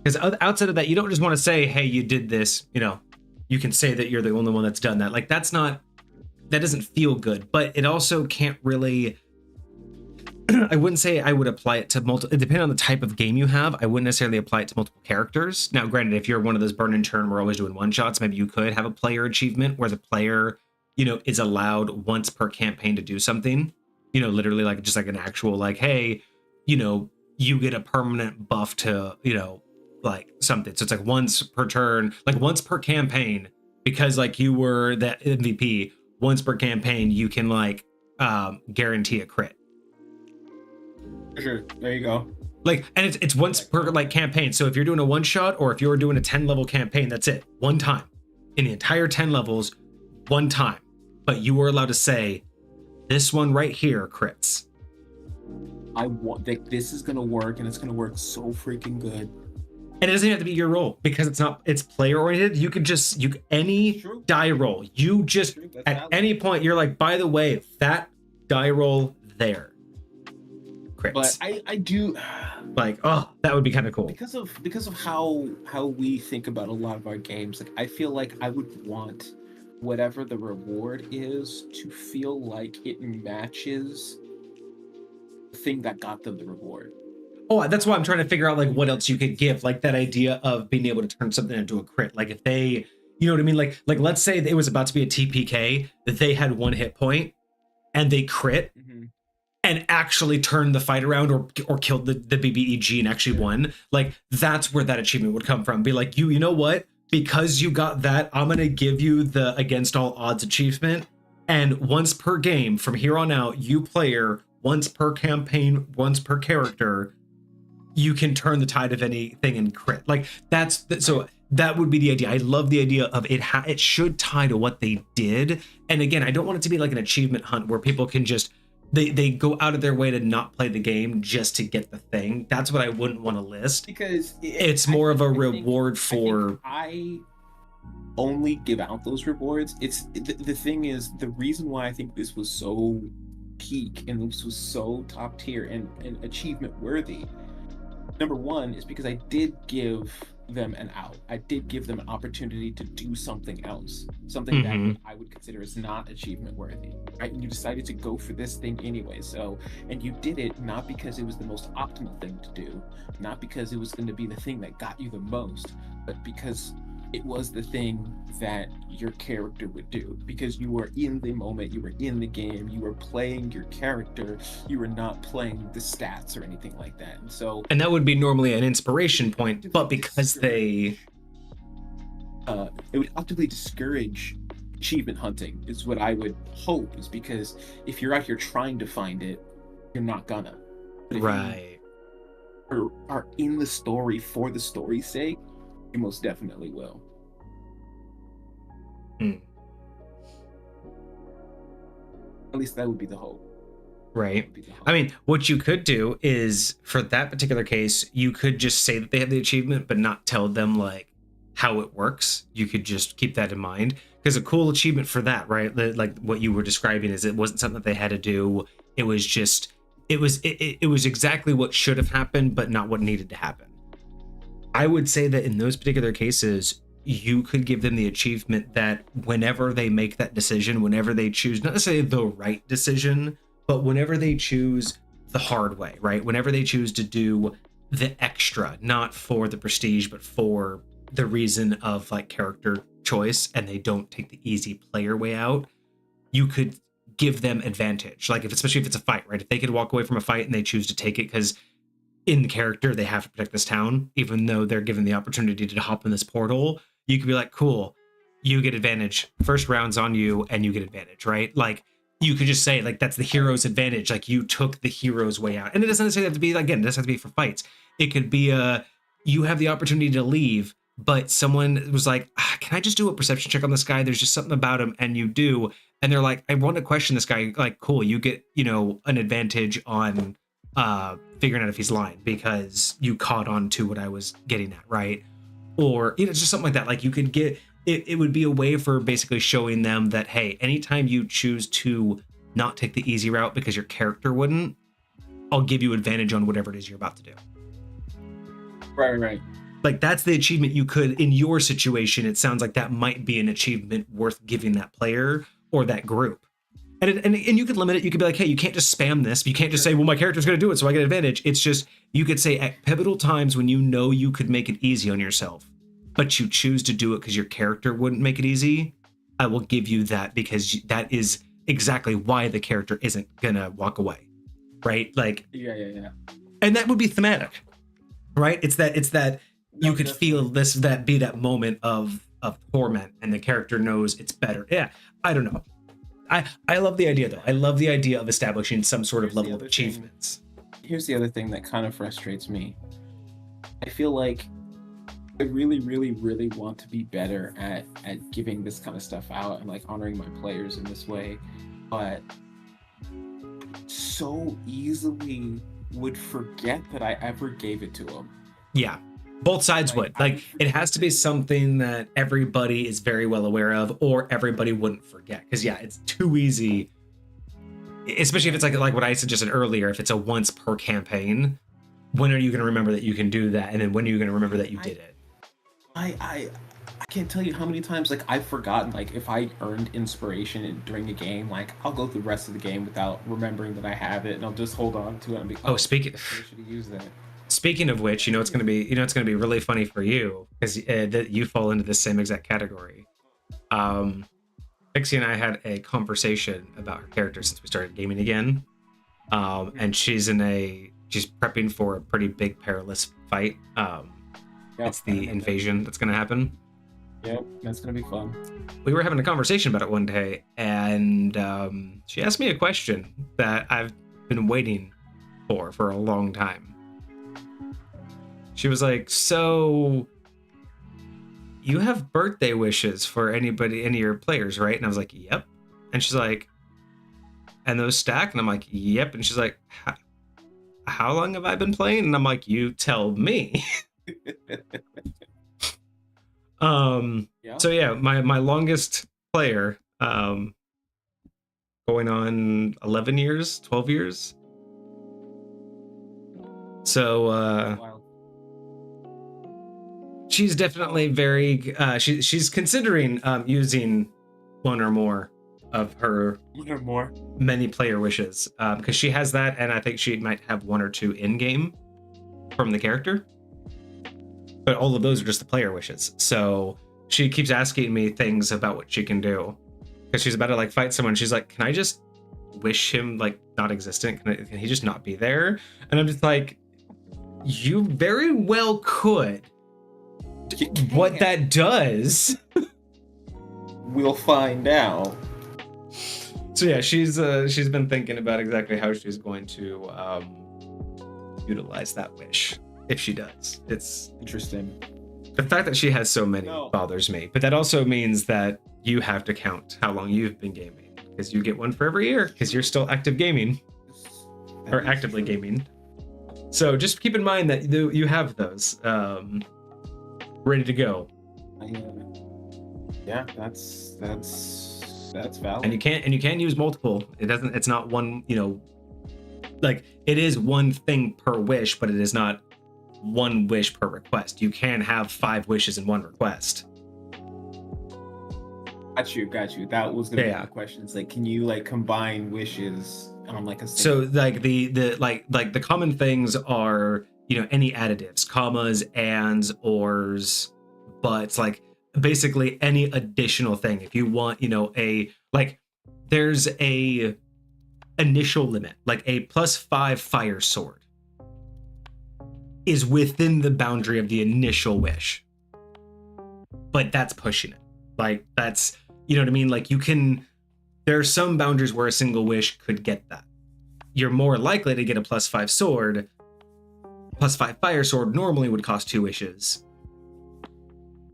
Because outside of that, you don't just want to say, hey, you did this, you know, you can say that you're the only one that's done that. Like, that doesn't feel good, but it also can't really, I wouldn't say I would apply it to depending on the type of game you have, I wouldn't necessarily apply it to multiple characters. Now, granted, if you're one of those burn and churn, we're always doing one shots, maybe you could have a player achievement where the player, is allowed once per campaign to do something, literally like just like an actual like, hey, you get a permanent buff to, like something. So it's like once per turn, like once per campaign, because like you were that MVP, once per campaign, you can like guarantee a crit. For sure. There you go. Like, and it's once per like campaign. So if you're doing a one shot or if you're doing a 10 level campaign, that's it. One time in the entire 10 levels, one time. But you were allowed to say, this one right here crits. I want that this is gonna work, and it's gonna work so freaking good. And it doesn't have to be your roll because it's player oriented. You could just any True. die roll. You just at valid. any point you're like, by the way, that die roll there crits. But I do like, oh, that would be kind of cool. because of how we think about a lot of our games. Like, I feel like I would want whatever the reward is to feel like it matches the thing that got them the reward. Oh, that's why I'm trying to figure out like what else you could give, like that idea of being able to turn something into a crit. Like if they, you know what I mean? Like let's say it was about to be a TPK, that they had 1 hit point and they crit and actually turned the fight around or killed the BBEG and actually won. Like that's where that achievement would come from. Be like, you know what? Because you got that, I'm going to give you the against all odds achievement. And once per game from here on out, you player, once per campaign, once per character, you can turn the tide of anything and crit. Like so that would be the idea. I love the idea of it. It should tie to what they did. And again, I don't want it to be like an achievement hunt where people can just, they go out of their way to not play the game just to get the thing. That's what I wouldn't want to list, because it's more of a reward for. I only give out those rewards. It's the thing is, the reason why I think this was so peak and this was so top tier and achievement worthy, number one, is because I did give them an out. I did give them an opportunity to do something else, something that I would consider as not achievement worthy. Right? And you decided to go for this thing anyway. So, and you did it not because it was the most optimal thing to do, not because it was going to be the thing that got you the most, but because it was the thing that your character would do, because you were in the moment, you were in the game, you were playing your character, you were not playing the stats or anything like that. And that would be normally an inspiration point, but because they it would actively discourage achievement hunting, is what I would hope, is because if you're out here trying to find it, you're not gonna. But if right you are in the story for the story's sake, you most definitely will. At least that would be the hope. Right. I mean, what you could do is, for that particular case, you could just say that they have the achievement, but not tell them like how it works. You could just keep that in mind, because a cool achievement for that, right? Like what you were describing, is it wasn't something that they had to do. It was just, it was exactly what should have happened, but not what needed to happen. I would say that in those particular cases, you could give them the achievement that whenever they make that decision, whenever they choose, not necessarily the right decision, but whenever they choose the hard way, right? Whenever they choose to do the extra, not for the prestige, but for the reason of like character choice, and they don't take the easy player way out, you could give them advantage. Like especially if it's a fight, right? If they could walk away from a fight and they choose to take it because in character they have to protect this town, even though they're given the opportunity to hop in this portal, you could be like, cool, you get advantage. First round's on you and you get advantage, right? Like you could just say like, that's the hero's advantage. Like you took the hero's way out. And it doesn't necessarily have to be, again, it doesn't have to be for fights. It could be you have the opportunity to leave, but someone was like, can I just do a perception check on this guy? There's just something about him. And you do. And they're like, I want to question this guy. Like, cool, you get, an advantage on figuring out if he's lying because you caught on to what I was getting at, right? Or just something like that. Like you could get it would be a way for basically showing them that, hey, anytime you choose to not take the easy route because your character wouldn't, I'll give you advantage on whatever it is you're about to do. Right. Like that's the achievement you could, in your situation, it sounds like that might be an achievement worth giving that player or that group. And you could limit it. You could be like, hey, you can't just spam this. You can't just say, well, my character's going to do it, so I get advantage. It's just, you could say at pivotal times when you know you could make it easy on yourself, but you choose to do it because your character wouldn't make it easy, I will give you that because that is exactly why the character isn't gonna walk away, right? Like, Yeah. and that would be thematic, right? It's that No, you could feel definitely. that moment of torment, and the character knows it's better. Yeah, I don't know. I love the idea though. I love the idea of establishing some sort of Here's the level of other thing. achievements. Here's the other thing that kind of frustrates me. I feel like I really, really, really want to be better at giving this kind of stuff out and like honoring my players in this way, but so easily would forget that I ever gave it to them. Yeah, both sides Like, would. Like, it has to be something that everybody is very well aware of, or everybody wouldn't forget. Because yeah, it's too easy, especially if it's like what I suggested earlier. If it's a once per campaign, when are you going to remember that you can do that? And then when are you going to remember that you did it? I can't tell you how many times like I've forgotten like if I earned inspiration during a game, like I'll go through the rest of the game without remembering that I have it, and I'll just hold on to it and be Oh, speaking I should have used that. speaking of which, it's going to be really funny for you because that you fall into the same exact category. Pixie and I had a conversation about her character since we started gaming again, and she's prepping for a pretty big perilous fight. It's the invasion that's going to happen. Yep, that's gonna be fun. We were having a conversation about it one day, and she asked me a question that I've been waiting for a long time. She was like, "So you have birthday wishes for any of your players, right?" And I was like, "Yep." And she's like, "And those stack?" And I'm like, "Yep." And she's like, "How long have I been playing?" And I'm like, "You tell me." So yeah, my longest player, going on 11 years, 12 years. So she's definitely very she's considering using one or more of her many player wishes, because she has that, and I think she might have one or two in game from the character. But all of those are just the player wishes. So she keeps asking me things about what she can do, because she's about to like fight someone. She's like, "Can I just wish him like not existent? Can he just not be there?" And I'm just like, you very well could. What that does, we'll find out. So yeah, she's been thinking about exactly how she's going to utilize that wish if she does. It's interesting. The fact that she has so many bothers me, but that also means that you have to count how long you've been gaming, because you get one for every year because you're still active gaming or actively gaming. So just keep in mind that you have those ready to go. Yeah, that's valid. And you can't use multiple. It's not one, like it is one thing per wish, but it is not one wish per request. You can have 5 wishes in one request. Got you. That was gonna be my question. It's like, can you like combine wishes on like a single... So like the common things are, any additives, commas, ands, ors, buts, like basically any additional thing. If you want, there's a initial limit, like a +5 fire sword is within the boundary of the initial wish, but that's pushing it. Like that's, you know what I mean? Like there are some boundaries where a single wish could get that. You're more likely to get a +5 sword. +5 fire sword normally would cost 2 wishes,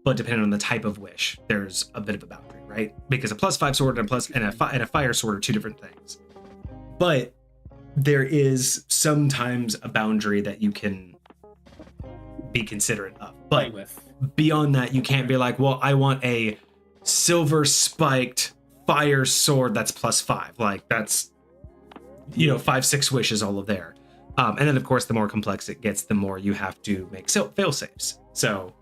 but depending on the type of wish, there's a bit of a boundary, right? Because a +5 sword and a fire sword are 2 different things. But there is sometimes a boundary that you can be considerate of. But beyond that, you can't be like, well, I want a silver spiked fire sword that's +5. Like that's, 5-6 wishes all of there. And then of course, the more complex it gets, the more you have to make fail safes. So,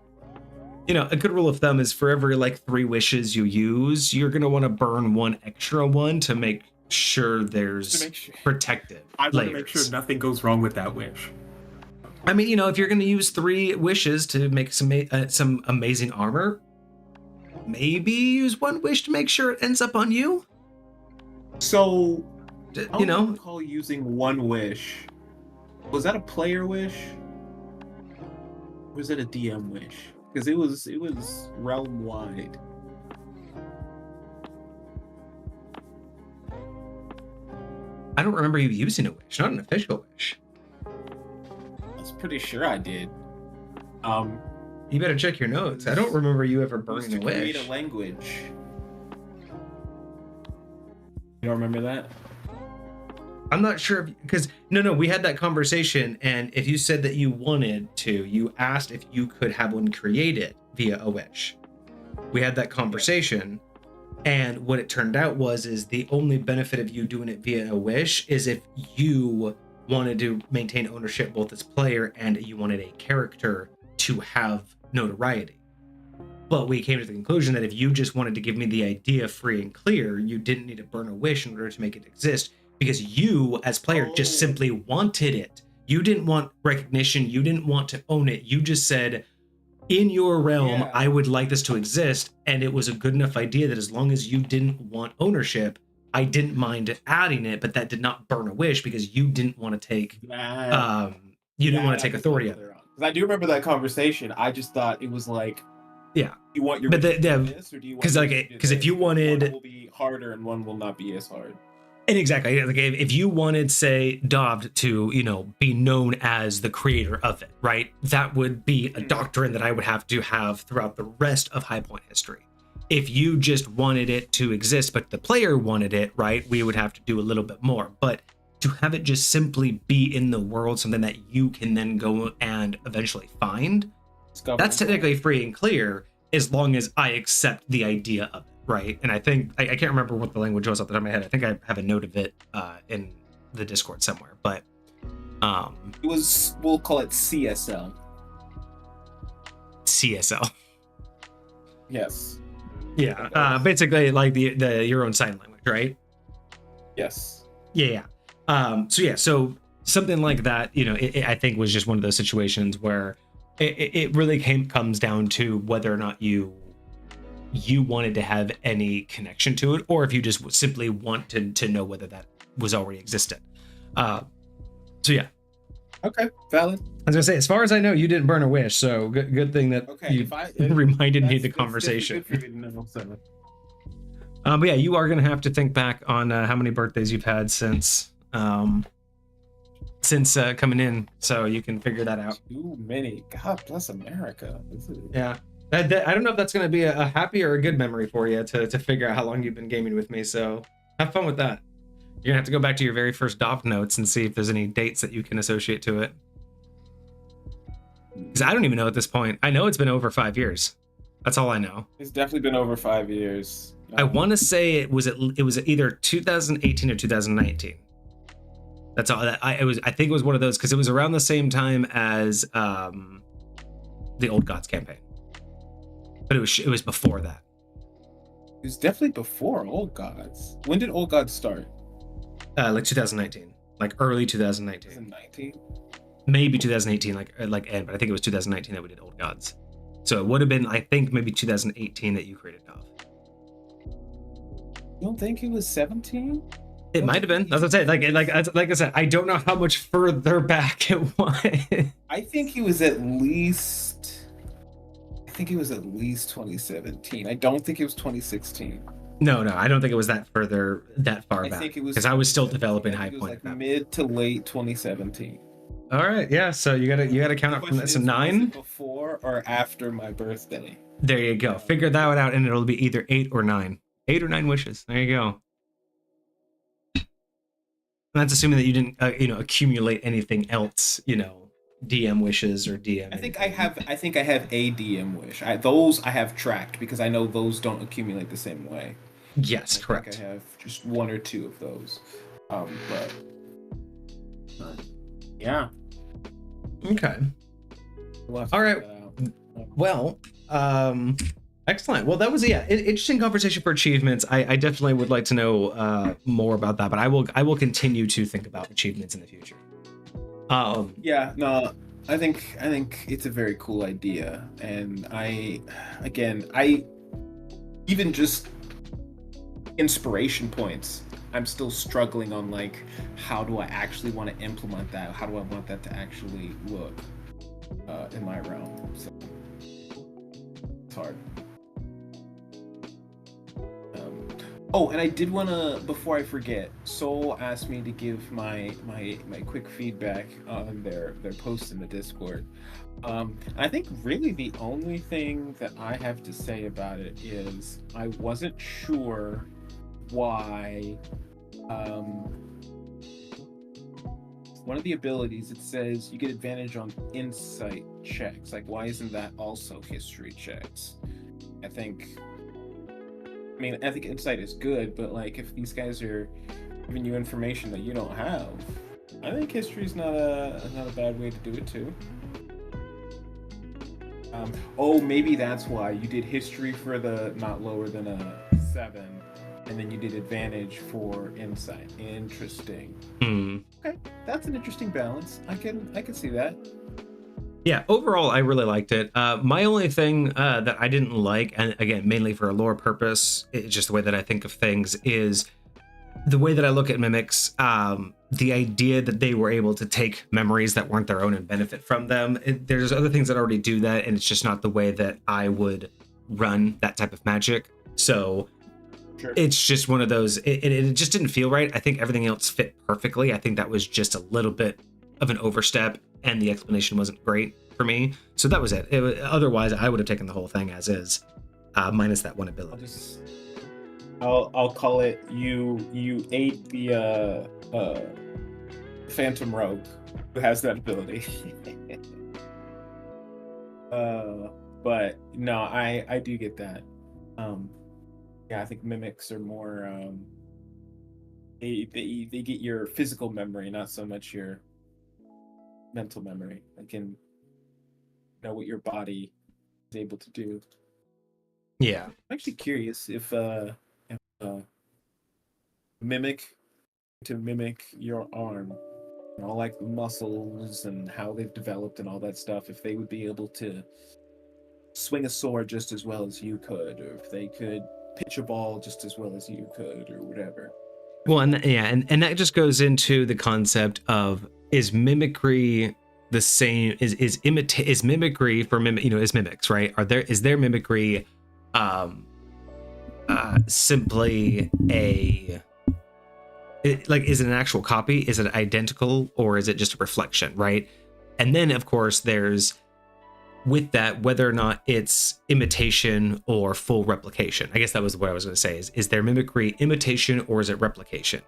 a good rule of thumb is for every 3 wishes you use, you're going to want to burn 1 extra one to make sure there's protective I want to make sure nothing goes wrong with that wish. I mean, if you're going to use 3 wishes to make some amazing armor, maybe use one wish to make sure it ends up on you. So, I You don't know, recall using one wish. Was that a player wish? Or was it a DM wish? Because it was realm wide. I don't remember you using a wish, not an official wish. I was pretty sure I did. You better check your notes. I don't remember you ever It was burning to a create wish. a language. You don't remember that? I'm not sure because no, we had that conversation, and if you said that you wanted to, you asked if you could have one created via a wish. We had that conversation, and what it turned out is the only benefit of you doing it via a wish is if you wanted to maintain ownership both as player and you wanted a character to have notoriety. But we came to the conclusion that if you just wanted to give me the idea free and clear, you didn't need to burn a wish in order to make it exist, because you as player just simply wanted it. You didn't want recognition, you didn't want to own it. You just said, in your realm, I would like this to exist, and it was a good enough idea that as long as you didn't want ownership, I didn't mind adding it, but that did not burn a wish because you didn't want to take authority of it. Because I do remember that conversation. I just thought it was like, yeah, you want your but this, or do you want because if you wanted, one will be harder and one will not be as hard. And exactly, like if you wanted, say, Dovd to, be known as the creator of it, right? That would be a doctrine that I would have to have throughout the rest of High Point history. If you just wanted it to exist, but the player wanted it, right, we would have to do a little bit more. But to have it just simply be in the world, something that you can then go and eventually find, that's technically free and clear as long as I accept the idea of it. Right. And I think I can't remember what the language was off the top of my head. I think I have a note of it in the Discord somewhere. But it was, we'll call it CSL. CSL. Yes. Yeah. Basically like the your own sign language, right? Yes. Yeah. So something like that, I think was just one of those situations where it really comes down to whether or not you wanted to have any connection to it, or if you just simply wanted to know whether that was already existent. Yeah. Okay, valid. I was gonna say, as far as I know, you didn't burn a wish, so good thing that you reminded me of the conversation. But yeah, you are gonna have to think back on how many birthdays you've had since coming in, so you can figure that out. Too many. God bless America. Yeah. I don't know if that's going to be a happy or a good memory for you to figure out how long you've been gaming with me. So have fun with that. You're going to have to go back to your very first Dov notes and see if there's any dates that you can associate to it. Because I don't even know at this point. I know it's been over 5 years. That's all I know. It's definitely been over 5 years. I want to say it was either 2018 or 2019. That's all. I think it was one of those because it was around the same time as the Old Gods campaign. But it was before that. It was definitely before Old Gods. When did Old Gods start? Like 2019, like early 2019. 2019? Maybe 2018, like end, but I think it was 2019 that we did Old Gods. So it would have been, I think, maybe 2018 that you created Dov. You don't think it was 17? It might have been. That's what I'm saying. Like I said, I don't know how much further back it was. I think it was at least 2017. I don't think it was 2016. No, I don't think it was that far back. I think it was because I was still developing High Point. Like mid to late 2017. All right, yeah. So you gotta count up from that. So 9 before or after my birthday. There you go. Figure that one out, and it'll be either 8 or 9. 8 or 9 wishes. There you go. And that's assuming that you didn't, accumulate anything else, DM wishes or DM. I think I have a DM wish. Those I have tracked because I know those don't accumulate the same way. Yes, correct. I have just 1 or 2 of those. But yeah. Okay. All right. Well, excellent. Well, that was interesting conversation for achievements. I definitely would like to know more about that, but I will continue to think about achievements in the future. I think it's a very cool idea, and even just inspiration points, I'm still struggling on like, how do I actually want to implement that? How do I want that to actually look in my realm? So it's hard. Oh, and I did want to, before I forget, Soul asked me to give my quick feedback on their post in the Discord. I think really the only thing that I have to say about it is I wasn't sure why one of the abilities, it says you get advantage on insight checks. Like, why isn't that also history checks? I think insight is good, but like if these guys are giving you information that you don't have, I think history's not a bad way to do it too. Oh, maybe that's why you did history for the not lower than a 7, and then you did advantage for insight. Interesting. Okay, that's an interesting balance. I can see that. Yeah, overall, I really liked it. My only thing that I didn't like, and again, mainly for a lore purpose, it's just the way that I think of things, is the way that I look at mimics. The idea that they were able to take memories that weren't their own and benefit from them. There's other things that already do that, and it's just not the way that I would run that type of magic. So Sure. It's just one of those, it just didn't feel right. I think everything else fit perfectly. I think that was just a little bit of an overstep, and the explanation wasn't great for me. So that was it. Otherwise, I would have taken the whole thing as is, minus that one ability. I'll call it you ate the Phantom Rogue who has that ability. But no, I do get that. Yeah, I think mimics are more they get your physical memory, not so much your mental memory. They can know what your body is able to do. Yeah. I'm actually curious if mimic to mimic your arm, you know, like the muscles and how they've developed and all that stuff, if they would be able to swing a sword just as well as you could, or if they could pitch a ball just as well as you could, or whatever. Well, and that just goes into the concept of, is mimicry the same? Is mimicry for is mimics, right? Is their mimicry simply is it an actual copy? Is it identical, or is it just a reflection, right? And then of course there's, with that, whether or not it's imitation or full replication. I guess that was what I was going to say, is their mimicry imitation or is it replication?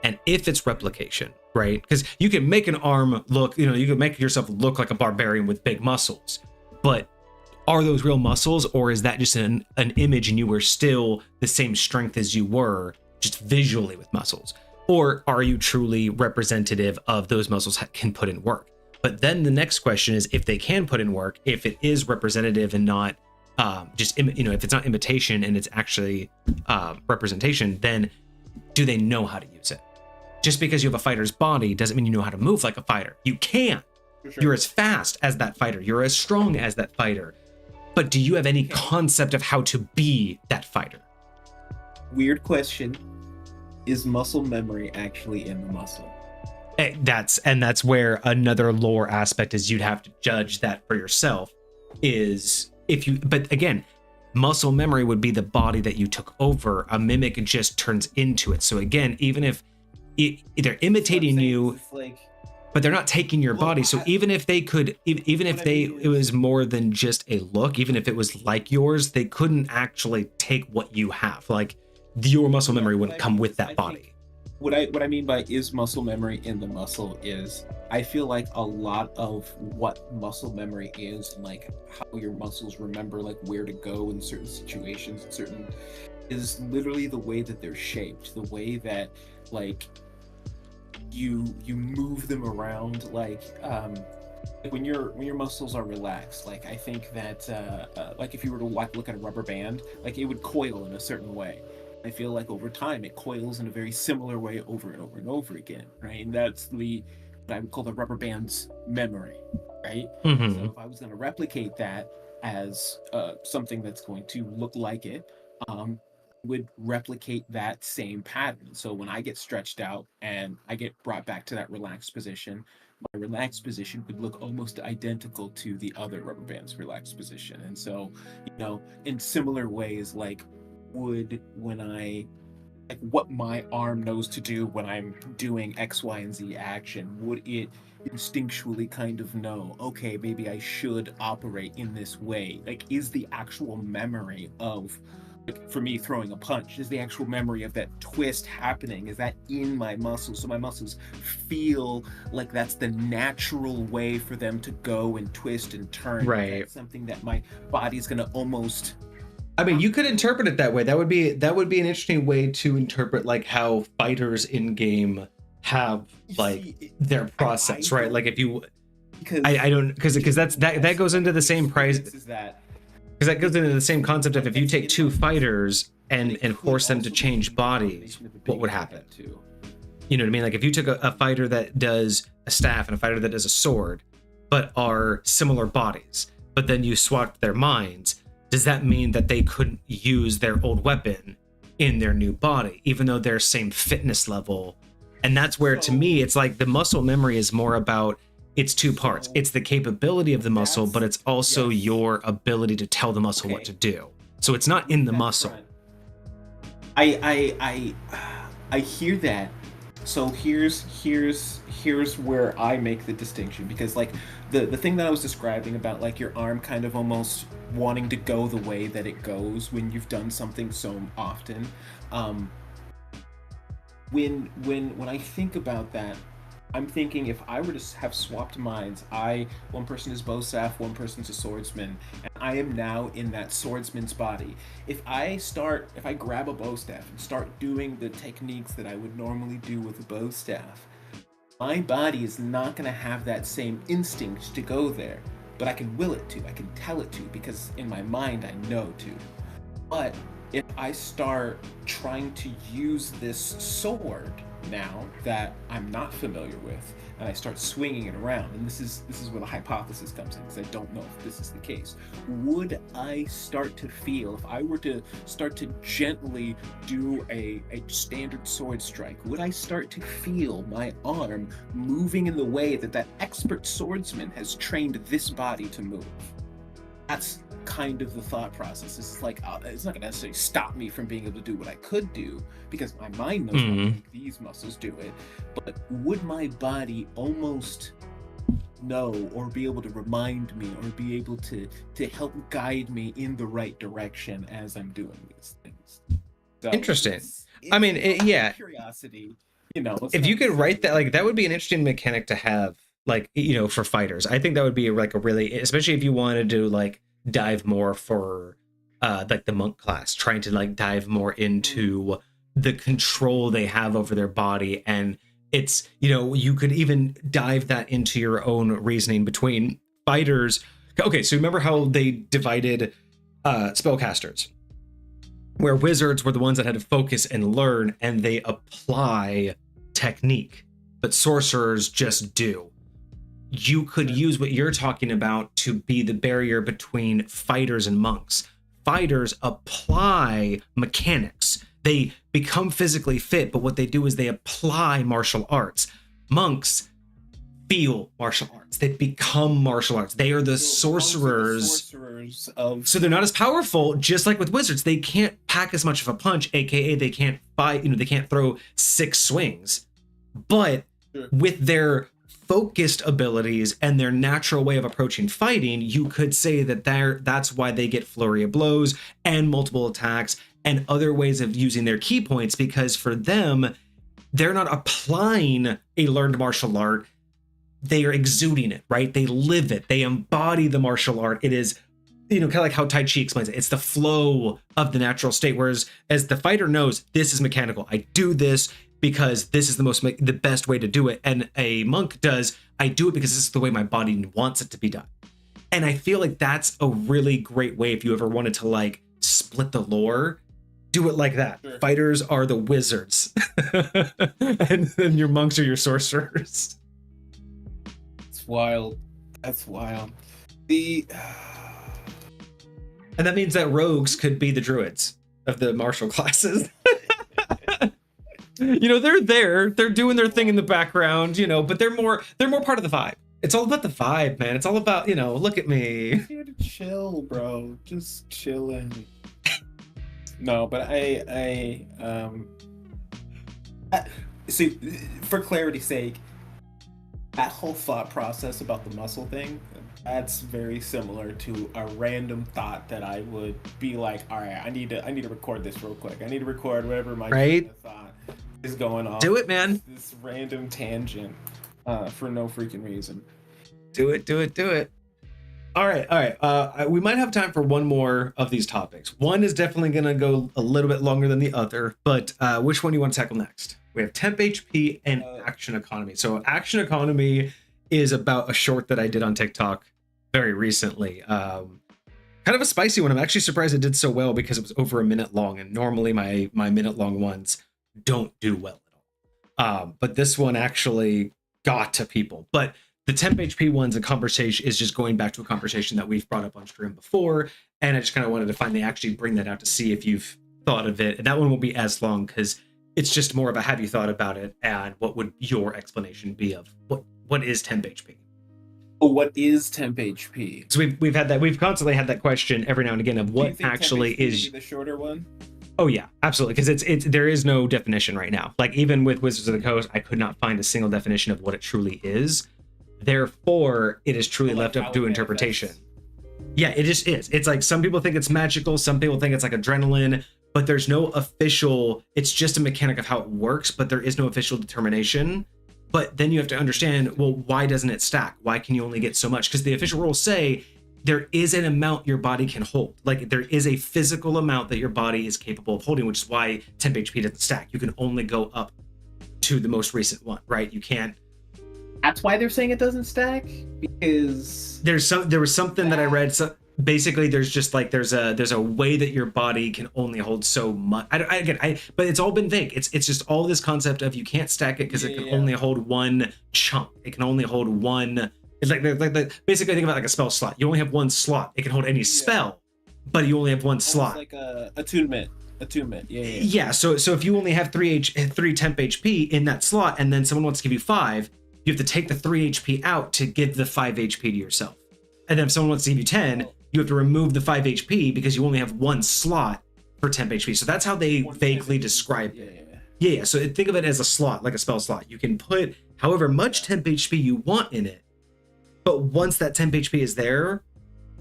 And if it's replication, right? Because you can make an arm look, you can make yourself look like a barbarian with big muscles, but are those real muscles, or is that just an image and you were still the same strength as you were, just visually with muscles? Or are you truly representative of those muscles can put in work? But then the next question is, if they can put in work, if it is representative and not if it's not imitation and it's actually representation, then do they know how to use it? Just because you have a fighter's body doesn't mean you know how to move like a fighter. You can. Sure. You're as fast as that fighter. You're as strong as that fighter. But do you have any concept of how to be that fighter? Weird question. Is muscle memory actually in the muscle? That's where another lore aspect is. You'd have to judge that for yourself. But again, muscle memory would be the body that you took over. A mimic just turns into it. So again, even if they're imitating you, but they're not taking your body. So even if they could, it was more than just a look, even if it was like yours, they couldn't actually take what you have. Like, your muscle memory wouldn't come with that body. What I mean by is muscle memory in the muscle is, I feel like a lot of what muscle memory is, and like how your muscles remember like where to go in certain situations, is literally the way that they're shaped, the way that like you move them around, like when your muscles are relaxed. Like I think that like if you were to look at a rubber band, like it would coil in a certain way. I feel like over time it coils in a very similar way over and over and over again, right? And that's what I would call the rubber band's memory, right? Mm-hmm. So if I was going to replicate that as something that's going to look like it, would replicate that same pattern. So when I get stretched out and I get brought back to that relaxed position, my relaxed position would look almost identical to the other rubber band's relaxed position. And so, in similar ways, like would when I like what my arm knows to do when I'm doing X, Y, and Z action, would it instinctually kind of know, okay, maybe I should operate in this way? Like, is the actual memory of, like, for me throwing a punch, is the actual memory of that twist happening? Is that in my muscles? So my muscles feel like that's the natural way for them to go and twist and turn. Right. That's something that my body's gonna almost. I mean, you could interpret it that way. That would be an interesting way to interpret like how fighters in game have like their process, right? Like if you, because I don't, because that goes into the same price. Because that goes into the same concept of if you take two fighters and force them to change bodies, what would happen? You know what I mean? Like if you took a fighter that does a staff and a fighter that does a sword, but are similar bodies, but then you swapped their minds. Does that mean that they couldn't use their old weapon in their new body, even though they're same fitness level? And that's where, to me, it's like the muscle memory is more about, it's two parts. It's the capability of the muscle, but it's also your ability to tell the muscle what to do. So it's not in the muscle. I hear that. So here's where I make the distinction, because like the thing that I was describing about like your arm kind of almost wanting to go the way that it goes when you've done something so often. When I think about that, I'm thinking if I were to have swapped minds, one person is bow staff, one person's a swordsman, and I am now in that swordsman's body. If I grab a bow staff and start doing the techniques that I would normally do with a bow staff, my body is not going to have that same instinct to go there, but I can will it to, I can tell it to, because in my mind I know to. But if I start trying to use this sword now that I'm not familiar with, and I start swinging it around, and this is where the hypothesis comes in, because I don't know if this is the case, would I start to feel, if I were to start to gently do a standard sword strike, would I start to feel my arm moving in the way that expert swordsman has trained this body to move? That's kind of the thought process. It's like, it's not going to necessarily stop me from being able to do what I could do, because my mind knows how to make these muscles do it, but would my body almost know, or be able to remind me, or be able to help guide me in the right direction as I'm doing these things? So interesting. I mean, yeah. Curiosity, if you could write that, like, that would be an interesting mechanic to have, like, for fighters. I think that would be like a really, especially if you wanted to like dive more for like the monk class, trying to like dive more into the control they have over their body. And it's, you could even dive that into your own reasoning between fighters. Okay, so remember how they divided spellcasters, where wizards were the ones that had to focus and learn, and they apply technique, but sorcerers just do. You could use what you're talking about to be the barrier between fighters and monks. Fighters apply mechanics. They become physically fit, but what they do is they apply martial arts. Monks feel martial arts. They become martial arts. They are the sorcerers so they're not as powerful, just like with wizards. They can't pack as much of a punch, aka they can't fight, they can't throw 6 swings. But with their focused abilities and their natural way of approaching fighting, you could say that that's why they get flurry of blows and multiple attacks and other ways of using their key points, because for them, they're not applying a learned martial art. They are exuding it, right? They live it. They embody the martial art. It is, kind of like how Tai Chi explains it. It's the flow of the natural state. Whereas as the fighter knows, this is mechanical. I do this because this is the best way to do it. And a monk does, I do it because this is the way my body wants it to be done. And I feel like that's a really great way, if you ever wanted to like split the lore, do it like that. Sure. Fighters are the wizards and then your monks are your sorcerers. It's wild. That's wild. And that means that rogues could be the druids. of the martial classes. They're doing their thing in the background, but they're more part of the vibe. It's all about the vibe, man. It's all about, look at me. I'm here to chill, bro. Just chilling. No, but I see, for clarity's sake, that whole thought process about the muscle thing, that's very similar to a random thought that I would be like, all right, I need to record this real quick. I need to record whatever my thought is going on. Do it, man. This random tangent for no freaking reason. Do it. All right. We might have time for one more of these topics. One is definitely going to go a little bit longer than the other, but which one do you want to tackle next? We have temp HP and action economy. So action economy is about a short that I did on TikTok very recently. Kind of a spicy one. I'm actually surprised it did so well because it was over a minute long, and normally my minute long ones don't do well at all. But this one actually got to people. But the temp HP one's a conversation is just going back to a conversation that we've brought up on stream before, and I just kind of wanted to finally actually bring that out to see if you've thought of it. And that one won't be as long because it's just more of a have you thought about it, and what would your explanation be of what is temp HP? What is temp HP? So we've constantly had that question every now and again of what actually is the shorter one. Oh yeah, absolutely, because it's there is no definition right now. Like even with Wizards of the Coast, I could not find a single definition of what it truly is. Therefore, it is truly left up to interpretation. Yeah, it just is. It's like some people think it's magical, some people think it's like adrenaline, but there's no official, it's just a mechanic of how it works, but there is no official determination. But then you have to understand, well, why doesn't it stack? Why can you only get so much? Because the official rules say there is an amount your body can hold. Like there is a physical amount that your body is capable of holding, which is why temp HP doesn't stack. You can only go up to the most recent one, right? You can't. That's why they're saying it doesn't stack, because there was something that I read. So basically, there's just like there's a way that your body can only hold so much. But it's all been vague. It's just all this concept of you can't stack it because it can only hold one chunk. It can only hold one. It's like basically think about like a spell slot. You only have one slot. It can hold any spell, but you only have one slot. Like a attunement. Yeah. So if you only have three temp HP in that slot, and then someone wants to give you 5. You have to take the 3 HP out to give the 5 HP to yourself. And then if someone wants to give you 10, you have to remove the 5 HP because you only have one slot for temp HP. So that's how they vaguely describe it. Yeah. So think of it as a slot, like a spell slot. You can put however much temp HP you want in it, but once that temp HP is there,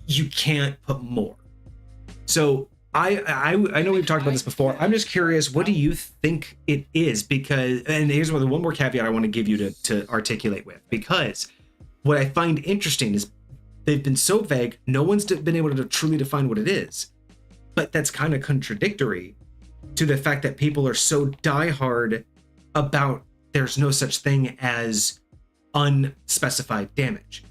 you can't put more. So I know we've talked about this before. I'm just curious, what do you think it is? Because, and here's one more caveat I want to give you to articulate with, because what I find interesting is they've been so vague, no one's been able to truly define what it is. But that's kind of contradictory to the fact that people are so diehard about there's no such thing as unspecified damage.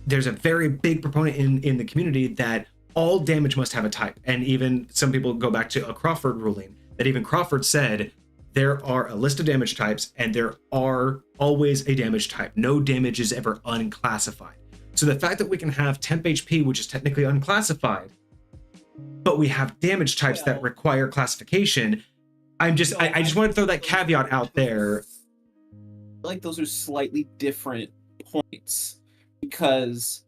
There's a very big proponent in the community that all damage must have a type. And even some people go back to a Crawford ruling that even Crawford said there are a list of damage types and there are always a damage type. No damage is ever unclassified. So the fact that we can have temp HP, which is technically unclassified, but we have damage types that require classification, I just want to throw that caveat out there. Like those are slightly different points, because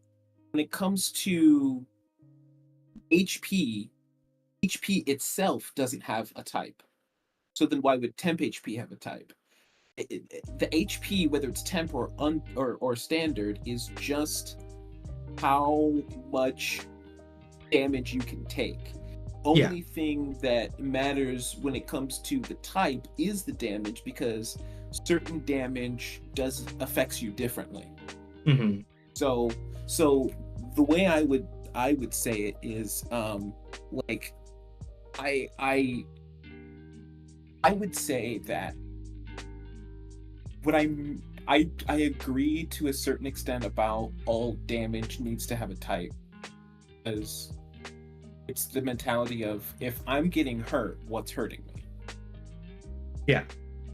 when it comes to HP itself doesn't have a type. So then why would temp HP have a type? The HP, whether it's temp or standard, is just how much damage you can take. Only thing that matters when it comes to the type is the damage, because certain damage affects you differently. Mm-hmm. So the way I would say it is like I would say that what I agree to a certain extent about all damage needs to have a type, because it's the mentality of, if I'm getting hurt, what's hurting me? Yeah.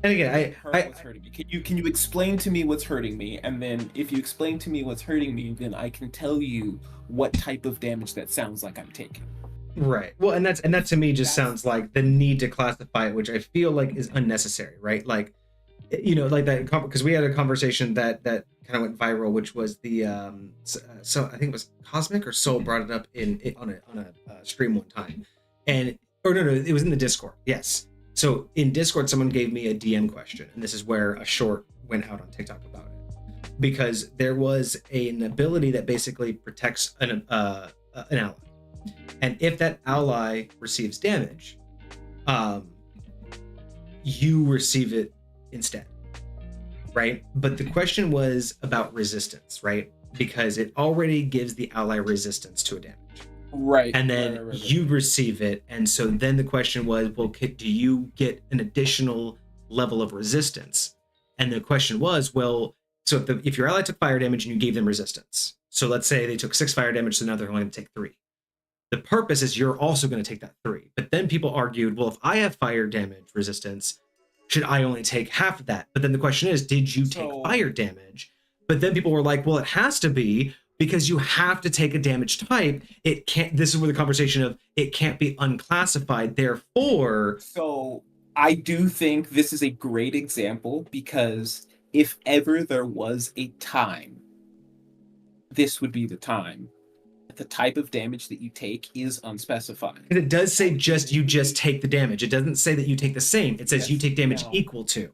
And again, what's hurting me? Can you explain to me what's hurting me? And then if you explain to me what's hurting me, then I can tell you what type of damage that sounds like I'm taking. Right. Well, and that to me just That's- sounds like the need to classify it, which I feel like is unnecessary, right? Like, like that, because we had a conversation that kind of went viral, which was the so I think it was Cosmic or Soul brought it up on a stream one time, and or no, it was in the Discord. Yes. So in Discord, someone gave me a DM question, and this is where a short went out on TikTok about it, because there was an ability that basically protects an ally. And if that ally receives damage, you receive it instead, right? But the question was about resistance, right? Because it already gives the ally resistance to a damage. Right. And then right. you receive it. And so then the question was, well, do you get an additional level of resistance? And the question was, well, so if your ally took fire damage and you gave them resistance, so let's say they took 6 fire damage, so now they're only going to take 3. The purpose is you're also going to take that 3. But then people argued, well, if I have fire damage resistance, should I only take half of that? But then the question is, did you take fire damage? But then people were like, well, it has to be, because you have to take a damage type. It can't, this is where the conversation of it can't be unclassified. Therefore. So I do think this is a great example, because if ever there was a time, this would be the time. The type of damage that you take is unspecified. It does say you just take the damage. It doesn't say that you take the same. It says you take damage equal to.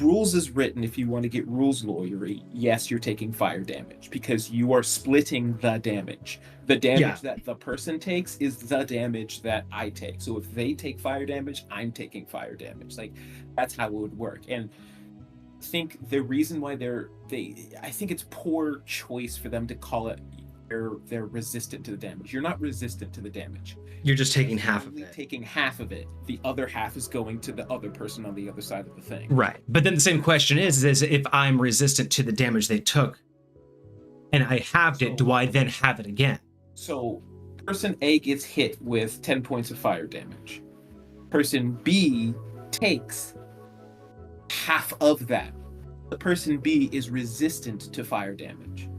Rules is written, if you want to get rules lawyery, yes, you're taking fire damage, because you are splitting the damage. The damage that the person takes is the damage that I take. So if they take fire damage, I'm taking fire damage. Like, that's how it would work. And I think the reason why I think it's poor choice for them to call it they're resistant to the damage. You're not resistant to the damage. You're just taking half of it. Taking half of it. The other half is going to the other person on the other side of the thing. Right. But then the same question is if I'm resistant to the damage they took and I halved it, do I then have it again? So person A gets hit with 10 points of fire damage. Person B takes half of that. The person B is resistant to fire damage.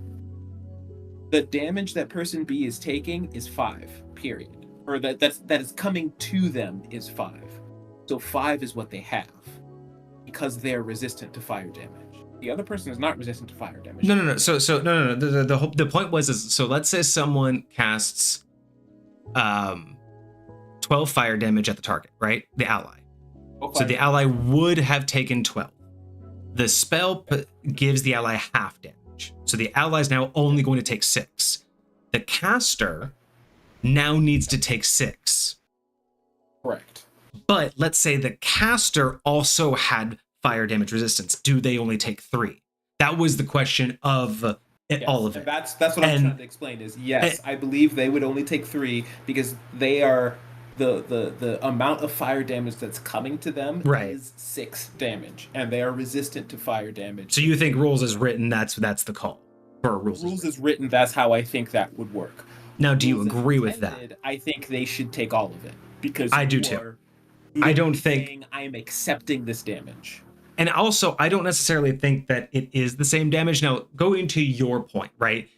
The damage that person B is taking is 5, period. Or that is coming to them is 5. So 5 is what they have, because they're resistant to fire damage. The other person is not resistant to fire damage. No. So no. The point was so let's say someone casts 12 fire damage at the target, right? The ally. So the ally would have taken 12. The spell gives the ally half damage. So the ally is now only going to take 6. The caster now needs to take 6. Correct. But let's say the caster also had fire damage resistance. Do they only take 3? That was the question of all of it. That's what I'm trying to explain is, yes, I believe they would only take 3, because they are the amount of fire damage that's coming to them is 6 damage, and they are resistant to fire damage. So you think rules is written, that's the call for rules is written, that's how I think that would work. Now, do you agree with that? I think they should take all of it, because I do too. I don't think I am accepting this damage. And also, I don't necessarily think that it is the same damage. Now, going to your point, right?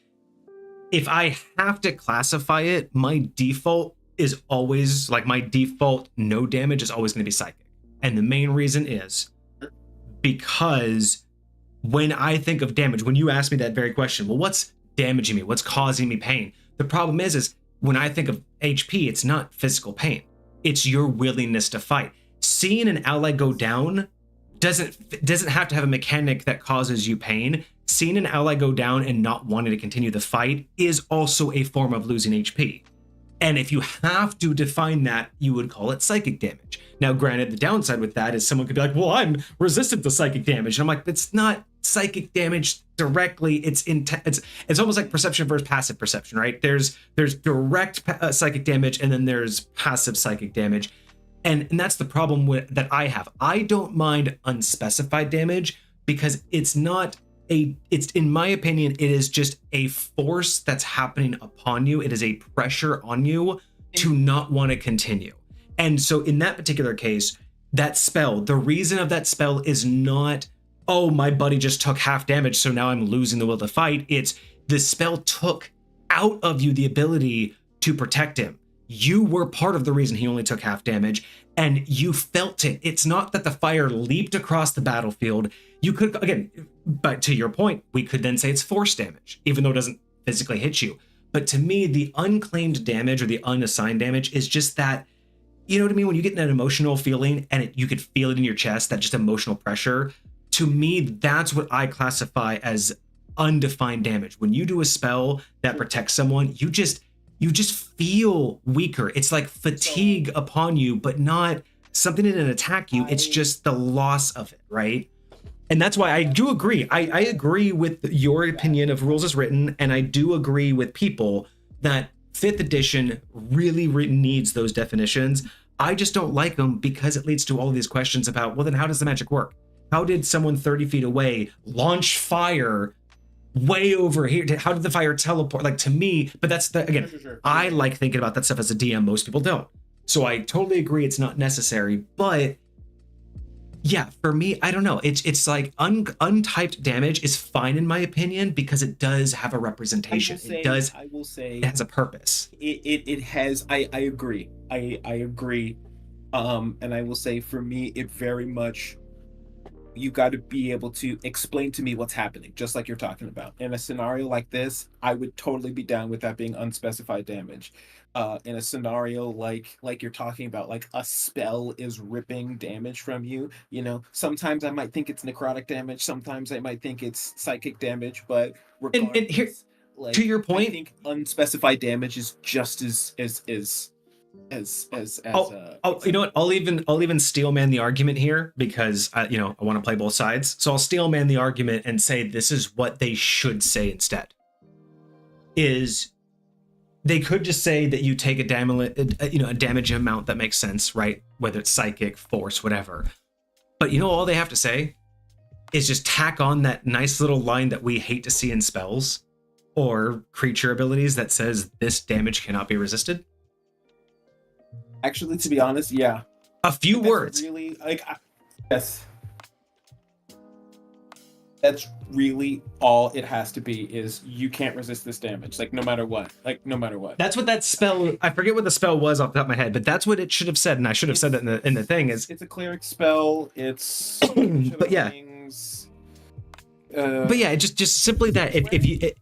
If I have to classify it, my default is always, like, my default no damage is always going to be psychic. And the main reason is because when I think of damage, when you ask me that very question, well, what's damaging me? What's causing me pain? The problem is when I think of HP, it's not physical pain. It's your willingness to fight. Seeing an ally go down doesn't have to have a mechanic that causes you pain. Seeing an ally go down and not wanting to continue the fight is also a form of losing HP. And if you have to define that, you would call it psychic damage. Now, granted, the downside with that is someone could be like, well, I'm resistant to psychic damage. And I'm like, it's not psychic damage directly. It's almost like perception versus passive perception, right? There's direct psychic damage, and then there's passive psychic damage. And that's the problem that I have. I don't mind unspecified damage because it's in my opinion, it is just a force that's happening upon you. It is a pressure on you to not want to continue. And so in that particular case, that spell, the reason of that spell is not, oh, my buddy just took half damage, so now I'm losing the will to fight. It's the spell took out of you the ability to protect him. you were part of the reason he only took half damage, and you felt it. It's not that the fire leaped across the battlefield. You could, again, but to your point, we could then say it's force damage, even though it doesn't physically hit you. But to me, the unclaimed damage or the unassigned damage is just that, you know what I mean? When you get an emotional feeling and you could feel it in your chest, that just emotional pressure, to me, that's what I classify as undefined damage. When you do a spell that protects someone, you just feel weaker. It's like fatigue upon you, but not something that didn't attack you. It's just the loss of it, right? And that's why I do agree. I agree with your opinion of rules as written, and I do agree with people that 5th edition really needs those definitions. I just don't like them because it leads to all of these questions about, well, then how does the magic work? How did someone 30 feet away launch fire way over here? How did the fire teleport? Like, to me, but that's the, again, sure. I like thinking about that stuff as a DM. Most people don't. So I totally agree it's not necessary, but yeah, for me, I don't know. It's like untyped damage is fine in my opinion because it does have a representation. I will say it has a purpose. It has. I agree. I agree. And I will say for me, it very much, you got to be able to explain to me what's happening, just like you're talking about. In a scenario like this, I would totally be down with that being unspecified damage. In a scenario like you're talking about, like a spell is ripping damage from you, you know, sometimes I might think it's necrotic damage, sometimes I might think it's psychic damage, but regardless, and here, like, to your point, I think unspecified damage is just as you know what? I'll even steel man the argument here because I want to play both sides. So I'll steel man the argument and say this is what they should say instead. Is they could just say that you take a damage amount that makes sense, right? Whether it's psychic, force, whatever. But all they have to say is just tack on that nice little line that we hate to see in spells or creature abilities that says this damage cannot be resisted. Actually, to be honest, yeah. A few words. Really, yes. That's really all it has to be, is you can't resist this damage, no matter what. That's what that spell, I forget what the spell was off the top of my head, but that's what it should have said, and I should have said that in the thing. It's a cleric spell, it's... but yeah. But yeah, just simply that, if you...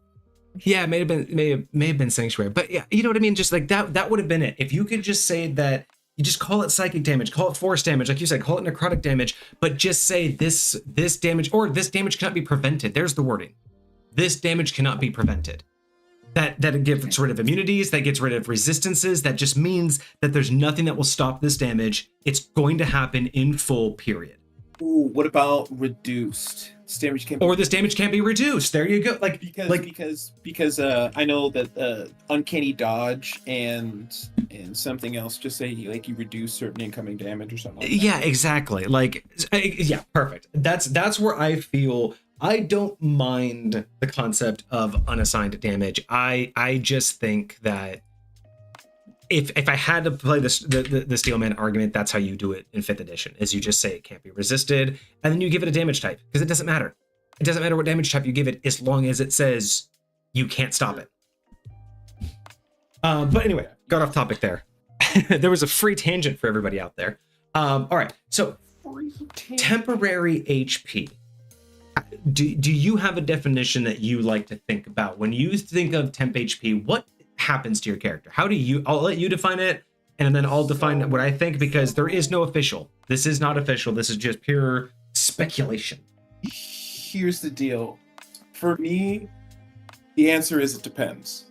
yeah, it may have been sanctuary, but yeah, you know what I mean? Just like that would have been it. If you could just say that, you just call it psychic damage, call it force damage, like you said, call it necrotic damage, but just say this damage, or this damage cannot be prevented. There's the wording. This damage cannot be prevented. That gets rid of immunities, that gets rid of resistances, that just means that there's nothing that will stop this damage. It's going to happen in full, period. Ooh, what about reduced? This damage can't be reduced. There you go. Because I know that uncanny dodge and something else just say you reduce certain incoming damage or something like that. Yeah, exactly. Yeah, perfect. That's where I feel I don't mind the concept of unassigned damage. I just think that if I had to play the Steelman argument, that's how you do it in 5th edition, is you just say it can't be resisted, and then you give it a damage type, because it doesn't matter. It doesn't matter what damage type you give it, as long as it says you can't stop it. But anyway, got off topic there. There was a free tangent for everybody out there. All right, so temporary HP. Do you have a definition that you like to think about? When you think of temp HP, what happens to your character? I'll let you define it, and then I'll define what I think, because there is no official. This is not official. This is just pure speculation. Here's the deal. For me, the answer is it depends.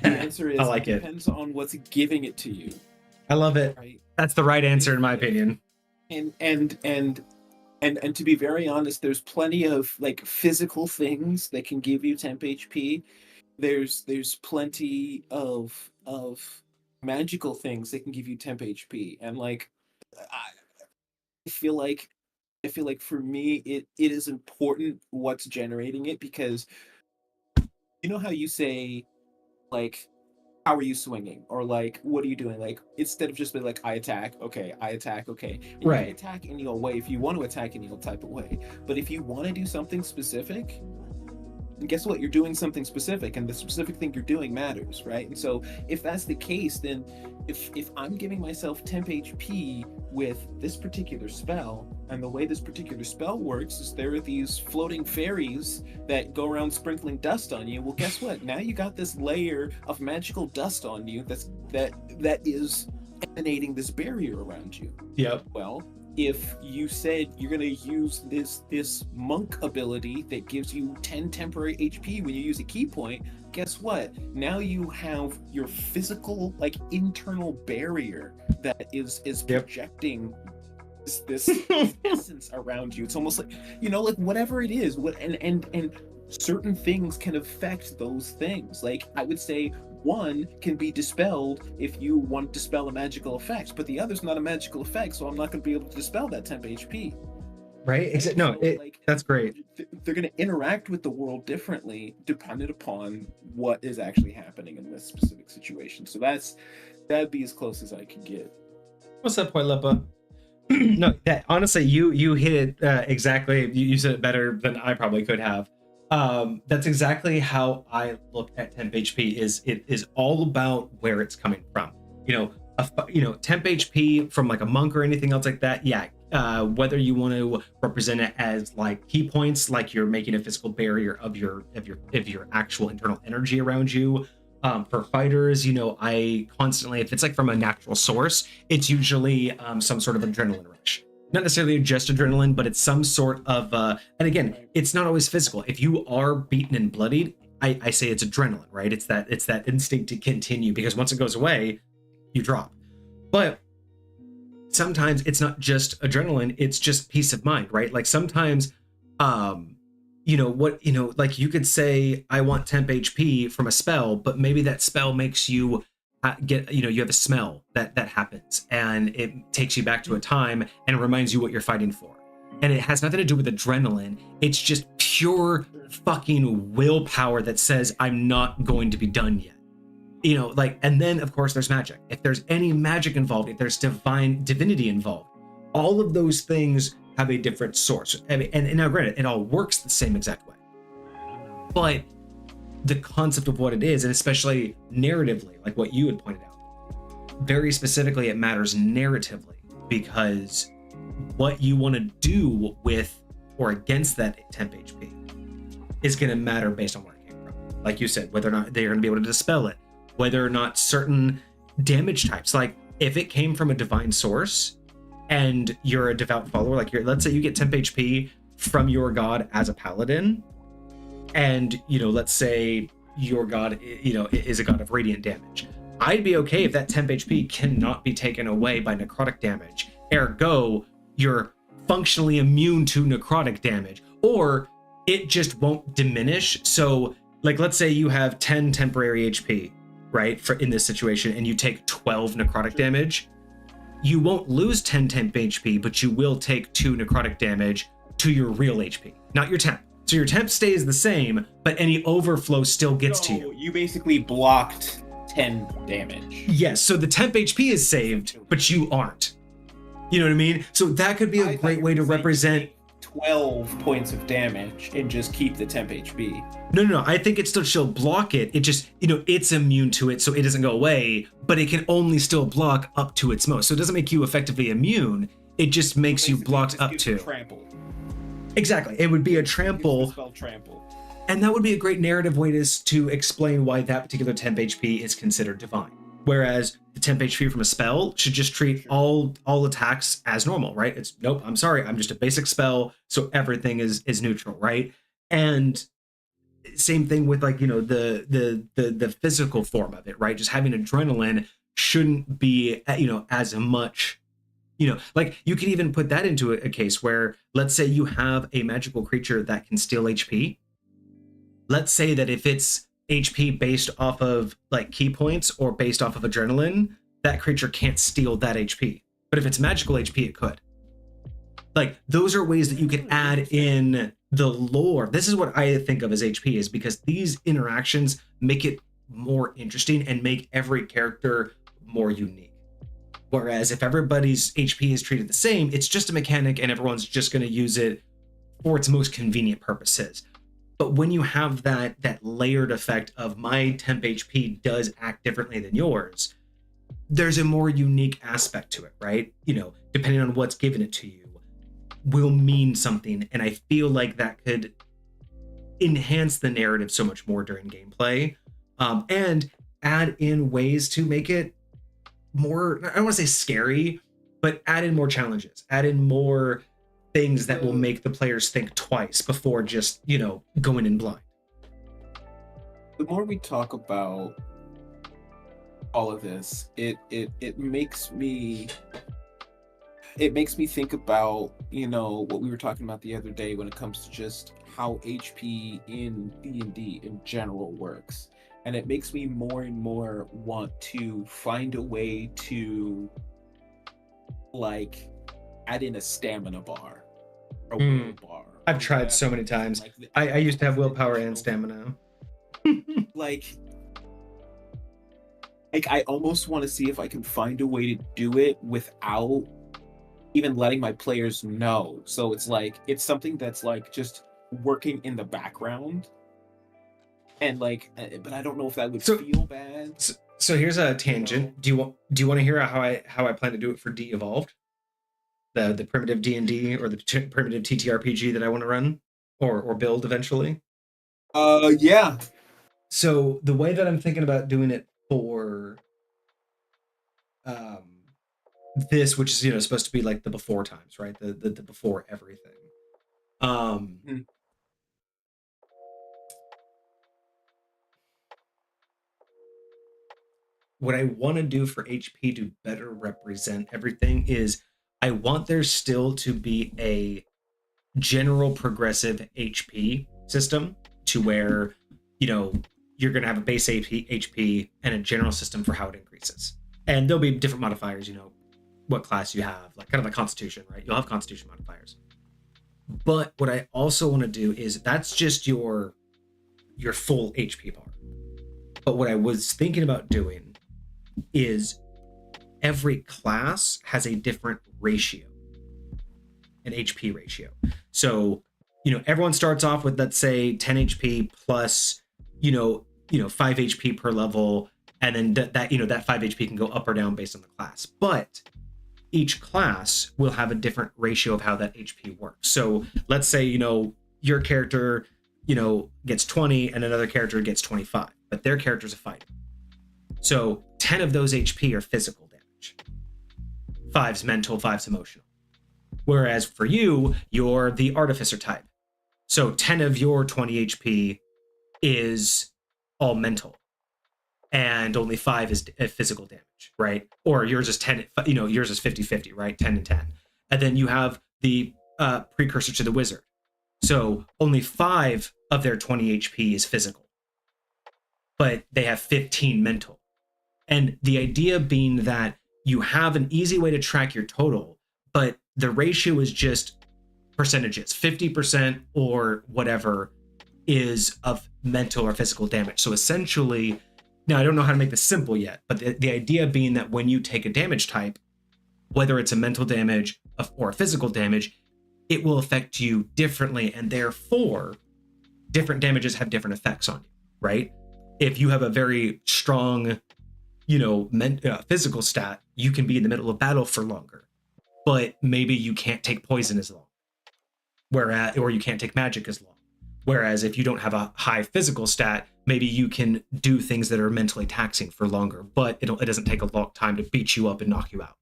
The answer is it depends on what's giving it to you. I love it. Right? That's the right answer in my opinion. And to be very honest, there's plenty of physical things that can give you temp HP. There's plenty of magical things that can give you temp HP, and I feel like for me it is important what's generating it, because you know how you say how are you swinging, or what are you doing, instead of just being I attack, okay, and right, you attack and you'll away if you want to attack, and you'll type away. But if you want to do something specific, And guess what? You're doing something specific, and the specific thing you're doing matters, right? And so if that's the case, then if I'm giving myself temp HP with this particular spell, and the way this particular spell works is there are these floating fairies that go around sprinkling dust on you. Well, guess what? Now you got this layer of magical dust on you that is emanating this barrier around you. Yep. Well, if you said you're going to use this monk ability that gives you 10 temporary HP when you use a key point, guess what? Now you have your physical, like, internal barrier that is projecting this essence around you. It's almost like, like whatever it is, and certain things can affect those things. Like, I would say one can be dispelled if you want to dispel a magical effect, but the other's not a magical effect, so I'm not going to be able to dispel that temp HP. Right? No, that's great. They're going to interact with the world differently dependent upon what is actually happening in this specific situation. So that'd be as close as I can get. What's up, Poilepa? No, that honestly, you hit it exactly. You said it better than I probably could have. That's exactly how I look at temp HP. It is all about where it's coming from. Temp HP from like a monk or anything else like that. Yeah. Whether you want to represent it as like key points, like you're making a physical barrier of your actual internal energy around you. For fighters, I constantly, if it's like from a natural source, it's usually some sort of adrenaline rush. Not necessarily just adrenaline, but it's some sort of, and again, it's not always physical. If you are beaten and bloodied, I say it's adrenaline, right? It's that instinct to continue, because once it goes away, you drop. But sometimes it's not just adrenaline, it's just peace of mind, right? Like sometimes, like you could say, I want temp HP from a spell, but maybe that spell makes you you have a smell that happens, and it takes you back to a time and and reminds you what you're fighting for. And it has nothing to do with adrenaline. It's just pure fucking willpower that says, I'm not going to be done yet. And then of course there's magic. If there's any magic involved, if there's divinity involved, all of those things have a different source. And now granted, it all works the same exact way. But the concept of what it is, and especially narratively, like what you had pointed out, very specifically, it matters narratively, because what you want to do with or against that temp HP is going to matter based on where it came from. Like you said, whether or not they're going to be able to dispel it, whether or not certain damage types, like if it came from a divine source and you're a devout follower, like let's say you get temp HP from your god as a paladin, and let's say your god is a god of radiant damage, I'd be okay if that temp HP cannot be taken away by necrotic damage. Ergo, you're functionally immune to necrotic damage, or it just won't diminish. So like, let's say you have 10 temporary HP, right, in this situation, and you take 12 necrotic damage. You won't lose 10 temp HP, but you will take 2 necrotic damage to your real HP, not your temp. So your temp stays the same, but any overflow still gets to you. You basically blocked 10 damage. Yes, so the temp HP is saved, but you aren't. You know what I mean? So that could be a great way to represent 12 points of damage and just keep the temp HP. No. I think it still should block it. It just, it's immune to it, so it doesn't go away, but it can only still block up to its most. So it doesn't make you effectively immune. It just makes you blocked up to. Trample. Exactly. It would be a trample. Trample. And that would be a great narrative way to explain why that particular temp HP is considered divine. Whereas the temp HP from a spell should just treat all attacks as normal, right? It's nope, I'm sorry, I'm just a basic spell, so everything is neutral, right? And same thing with like, the physical form of it, right? Just having adrenaline shouldn't be, as much, like you can even put that into a case where, let's say you have a magical creature that can steal HP. Let's say that if it's HP based off of like key points or based off of adrenaline, that creature can't steal that HP. But if it's magical HP, it could. Like, those are ways that you could add in the lore. This is what I think of as HP, is because these interactions make it more interesting and make every character more unique. Whereas if everybody's HP is treated the same, it's just a mechanic and everyone's just going to use it for its most convenient purposes. But when you have that layered effect of my temp HP does act differently than yours, there's a more unique aspect to it, right? Depending on what's given it to you will mean something. And I feel like that could enhance the narrative so much more during gameplay, and add in ways to make it more, I don't want to say scary, but add in more challenges, add in more things that will make the players think twice before just, going in blind. The more we talk about all of this, it makes me think about, what we were talking about the other day when it comes to just how HP in D&D in general works. And it makes me more and more want to find a way to like add in a stamina bar, a will bar. I've tried so many times. I used to have willpower and stamina. like I almost want to see if I can find a way to do it without even letting my players know. So it's something that's like just working in the background, and but I don't know if that would feel bad. So here's a tangent. Do you want to hear how I plan to do it for D Evolved, the primitive D&D or the primitive TTRPG that I want to run or build eventually? Yeah. So the way that I'm thinking about doing it for this, which is supposed to be like the before times, right? The before everything. What I want to do for HP to better represent everything is I want there still to be a general progressive HP system, to where, you're going to have a base HP and a general system for how it increases. And there'll be different modifiers, what class you have, like kind of like Constitution, right? You'll have Constitution modifiers. But what I also want to do is that's just your full HP bar. But what I was thinking about doing is every class has a different ratio, an HP ratio. So, everyone starts off with, let's say, 10 HP plus, 5 HP per level. And then that 5 HP can go up or down based on the class. But each class will have a different ratio of how that HP works. So let's say, your character, gets 20 and another character gets 25, but their character's a fighter. So 10 of those HP are physical damage. 5's mental, 5's emotional. Whereas for you, you're the artificer type. So 10 of your 20 HP is all mental. And only 5 is physical damage, right? Or yours is 10, yours is 50-50, right? 10 and 10. And then you have the precursor to the wizard. So only 5 of their 20 HP is physical. But they have 15 mental. And the idea being that you have an easy way to track your total, but the ratio is just percentages. 50% or whatever is of mental or physical damage. So essentially, now I don't know how to make this simple yet, but the idea being that when you take a damage type, whether it's a mental damage or a physical damage, it will affect you differently, and therefore different damages have different effects on you, right? If you have a very strong, physical stat, you can be in the middle of battle for longer, but maybe you can't take poison as long, or you can't take magic as long. Whereas if you don't have a high physical stat, maybe you can do things that are mentally taxing for longer, but it doesn't take a long time to beat you up and knock you out.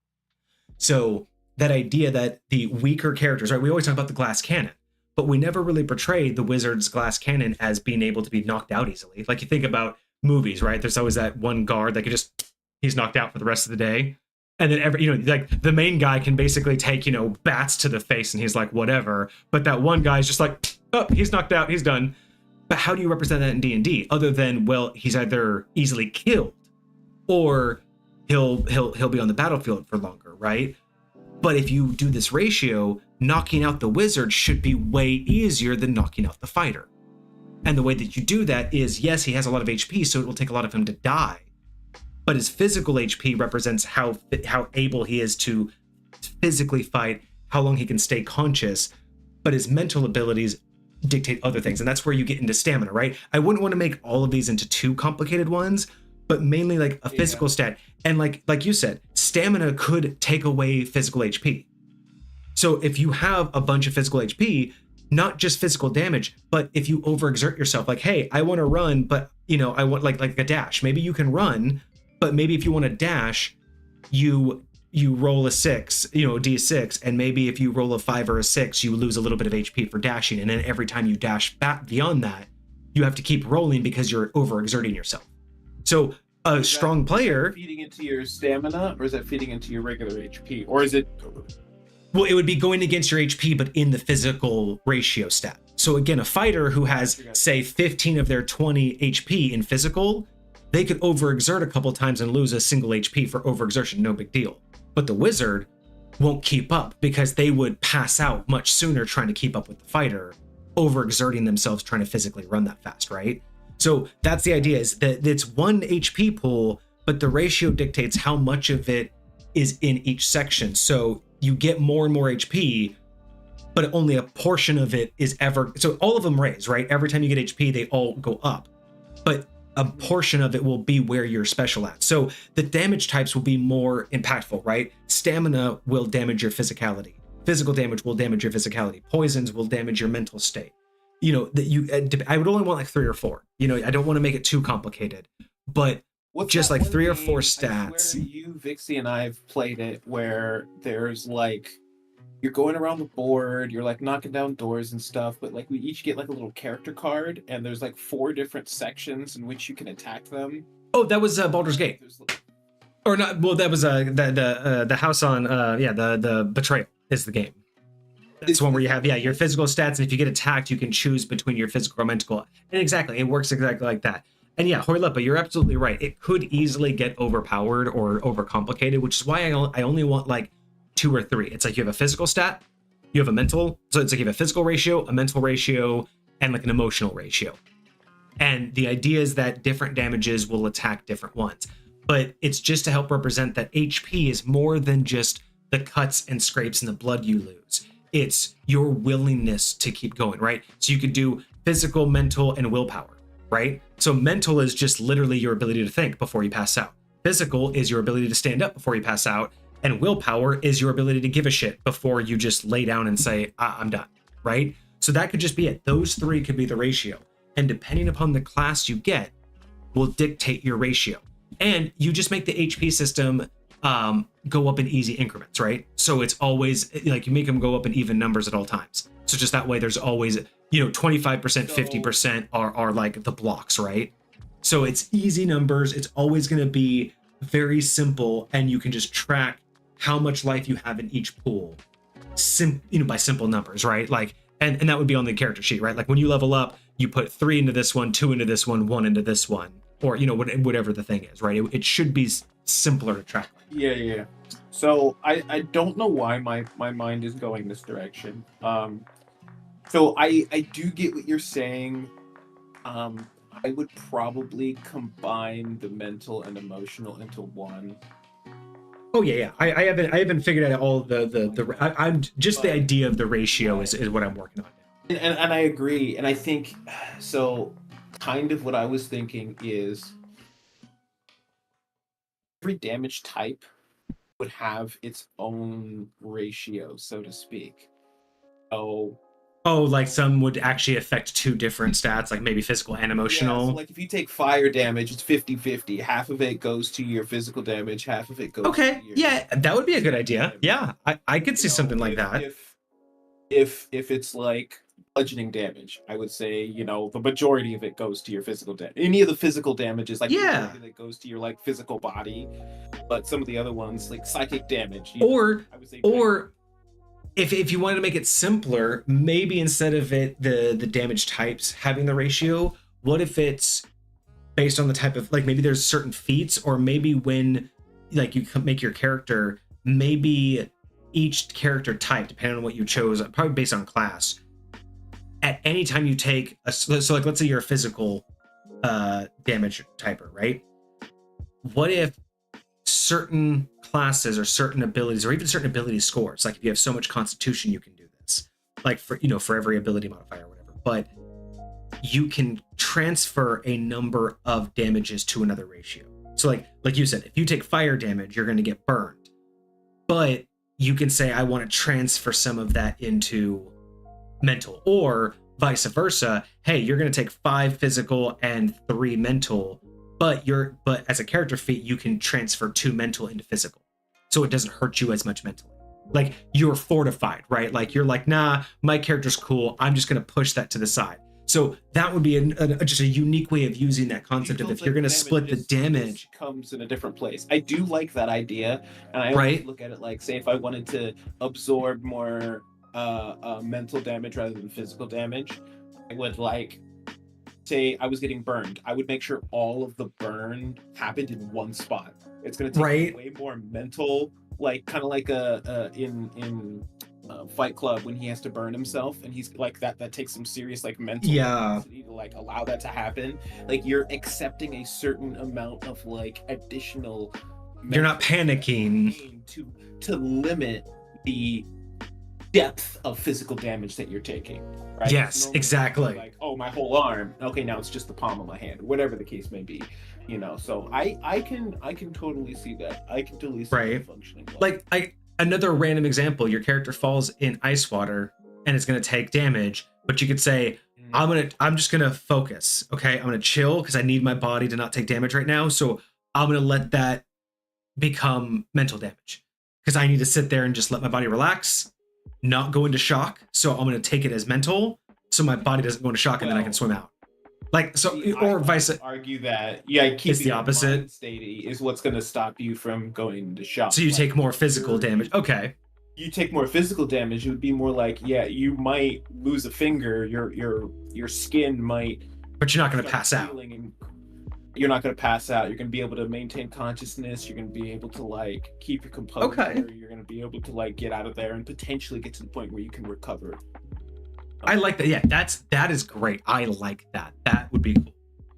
So that idea that the weaker characters, right? We always talk about the glass cannon, but we never really portray the wizard's glass cannon as being able to be knocked out easily. Like you think about movies, right? There's always that one guard that he's knocked out for the rest of the day. And then like the main guy can basically take, bats to the face and he's like, whatever. But that one guy's just like, oh, he's knocked out, he's done. But how do you represent that in D&D? Other than, well, he's either easily killed or he'll be on the battlefield for longer, right? But if you do this ratio, knocking out the wizard should be way easier than knocking out the fighter. And the way that you do that is, yes, he has a lot of HP, so it will take a lot of him to die. But his physical HP represents how able he is to physically fight, how long he can stay conscious. But his mental abilities dictate other things. And that's where you get into stamina, right? I wouldn't want to make all of these into too complicated ones, but mainly like a physical stat. And like you said, stamina could take away physical HP. So if you have a bunch of physical HP, not just physical damage, but if you overexert yourself, like, hey, I want to run, but I want like a dash. Maybe you can run, but maybe if you want to dash, you roll a 6, D6, and maybe if you roll a 5 or a 6, you lose a little bit of HP for dashing. And then every time you dash back beyond that, you have to keep rolling because you're overexerting yourself. So a strong player feeding into your stamina, or is that feeding into your regular HP, or is it? Well, it would be going against your HP, but in the physical ratio stat. So again, a fighter who has, say, 15 of their 20 HP in physical, they could overexert a couple times and lose a single HP for overexertion, no big deal. But the wizard won't keep up because they would pass out much sooner trying to keep up with the fighter, overexerting themselves trying to physically run that fast, right? So that's the idea, is that it's one HP pool, but the ratio dictates how much of it is in each section. So you get more and more HP, but only a portion of it is ever, so all of them raise, right? Every time you get HP, they all go up, but a portion of it will be where you're special at. So the damage types will be more impactful, right? Stamina will damage your physicality. Physical damage will damage your physicality. Poisons will damage your mental state. I would only want like 3 or 4. I don't want to make it too complicated, but just like 3 or 4 stats. I swear you, Vixie, and I've played it where there's like, you're going around the board, you're like knocking down doors and stuff, but like we each get like a little character card, and there's like 4 different sections in which you can attack them. Oh, that was Baldur's Gate. Or not? Well, that was the house on the Betrayal is the game. That's one where you have your physical stats, and if you get attacked, you can choose between your physical or mental. And exactly, it works exactly like that. And yeah, Hoylepa, you're absolutely right. It could easily get overpowered or overcomplicated, which is why I only want like 2 or 3. It's like you have a physical stat, you have a mental, so it's like you have a physical ratio, a mental ratio, and like an emotional ratio. And the idea is that different damages will attack different ones. But it's just to help represent that HP is more than just the cuts and scrapes and the blood you lose. It's your willingness to keep going, right? So you could do physical, mental, and willpower, right? So mental is just literally your ability to think before you pass out. Physical is your ability to stand up before you pass out. And willpower is your ability to give a shit before you just lay down and say, I'm done, right? So that could just be it. Those 3 could be the ratio. And depending upon the class you get, will dictate your ratio. And you just make the HP system go up in easy increments, right? So it's always like you make them go up in even numbers at all times. So just that way there's always, 25%, 50% are like the blocks, right? So it's easy numbers. It's always going to be very simple, and you can just track how much life you have in each pool, by simple numbers, right? Like, and that would be on the character sheet, right? Like when you level up, you put 3 into this one, 2 into this one, 1 into this one, or whatever the thing is, right? It should be simpler to track. Yeah. So I don't know why my mind is going this direction. So I do get what you're saying. I would probably combine the mental and emotional into one. Oh yeah. I haven't figured out all I'm just the idea of the ratio is what I'm working on. And I agree. And I think so. Kind of what I was thinking is every damage type would have its own ratio, so to speak. Oh, like some would actually affect 2 different stats, like maybe physical and emotional. Yeah, so like if you take fire damage, it's 50-50. Half of it goes to your physical damage, half of it goes to your... Yeah, that would be a good idea. Yeah, I could see something like that. If it's like bludgeoning damage, I would say, the majority of it goes to your physical damage. Any of the physical damages, like that goes to your like physical body, but some of the other ones, like psychic damage, I would say if you wanted to make it simpler, maybe instead of the damage types having the ratio, what if it's based on the type of, like maybe there's certain feats, or maybe when like you make your character, maybe each character type, depending on what you chose, probably based on class, at any time you take so like let's say you're a physical damage typer, right? What if certain classes or certain abilities, or even certain ability scores, like if you have so much constitution you can do this, like for every ability modifier or whatever, but you can transfer a number of damages to another ratio. So like you said, if you take fire damage, you're going to get burned. But you can say, I want to transfer some of that into mental, or vice versa. Hey, you're going to take 5 physical and 3 mental, but as a character feat, you can transfer 2 mental into physical. So it doesn't hurt you as much mentally. Like you're fortified, right? Like you're like, nah, my character's cool. I'm just going to push that to the side. So that would be just a unique way of using that concept of if you're going to split the damage. Comes in a different place. I do like that idea, and I always look at it like, say, if I wanted to absorb more mental damage rather than physical damage, I would like, say I was getting burned, I would make sure all of the burn happened in one spot. It's going to take way more mental, like kind of like in Fight Club when he has to burn himself, and he's like that takes some serious like mental capacity to like allow that to happen. Like you're accepting a certain amount of like additional, you're not panicking to limit the depth of physical damage that you're taking, right? Yes, exactly. Like, oh, my whole arm, okay, now it's just the palm of my hand, or whatever the case may be, you know. So I can totally see that. I can totally see that functioning well. Like another random example, your character falls in ice water and it's going to take damage, but you could say, I'm just going to focus. Okay. I'm going to chill because I need my body to not take damage right now. So I'm going to let that become mental damage because I need to sit there and just let my body relax, not go into shock. So I'm going to take it as mental so my body doesn't go into shock and then I can swim out. Like, so, or vice versa. Argue that, keeping it's the opposite. State is what's going to stop you from going into shock. So you take more physical damage. Okay. You take more physical damage. It would be more like, you might lose a finger. Your skin might. But you're not going to pass out. You're not going to pass out. You're going to be able to maintain consciousness. You're going to be able to like keep your composure. Okay. You're going to be able to like get out of there and potentially get to the point where you can recover. I like that. Yeah, that is great. I like that. That would be cool.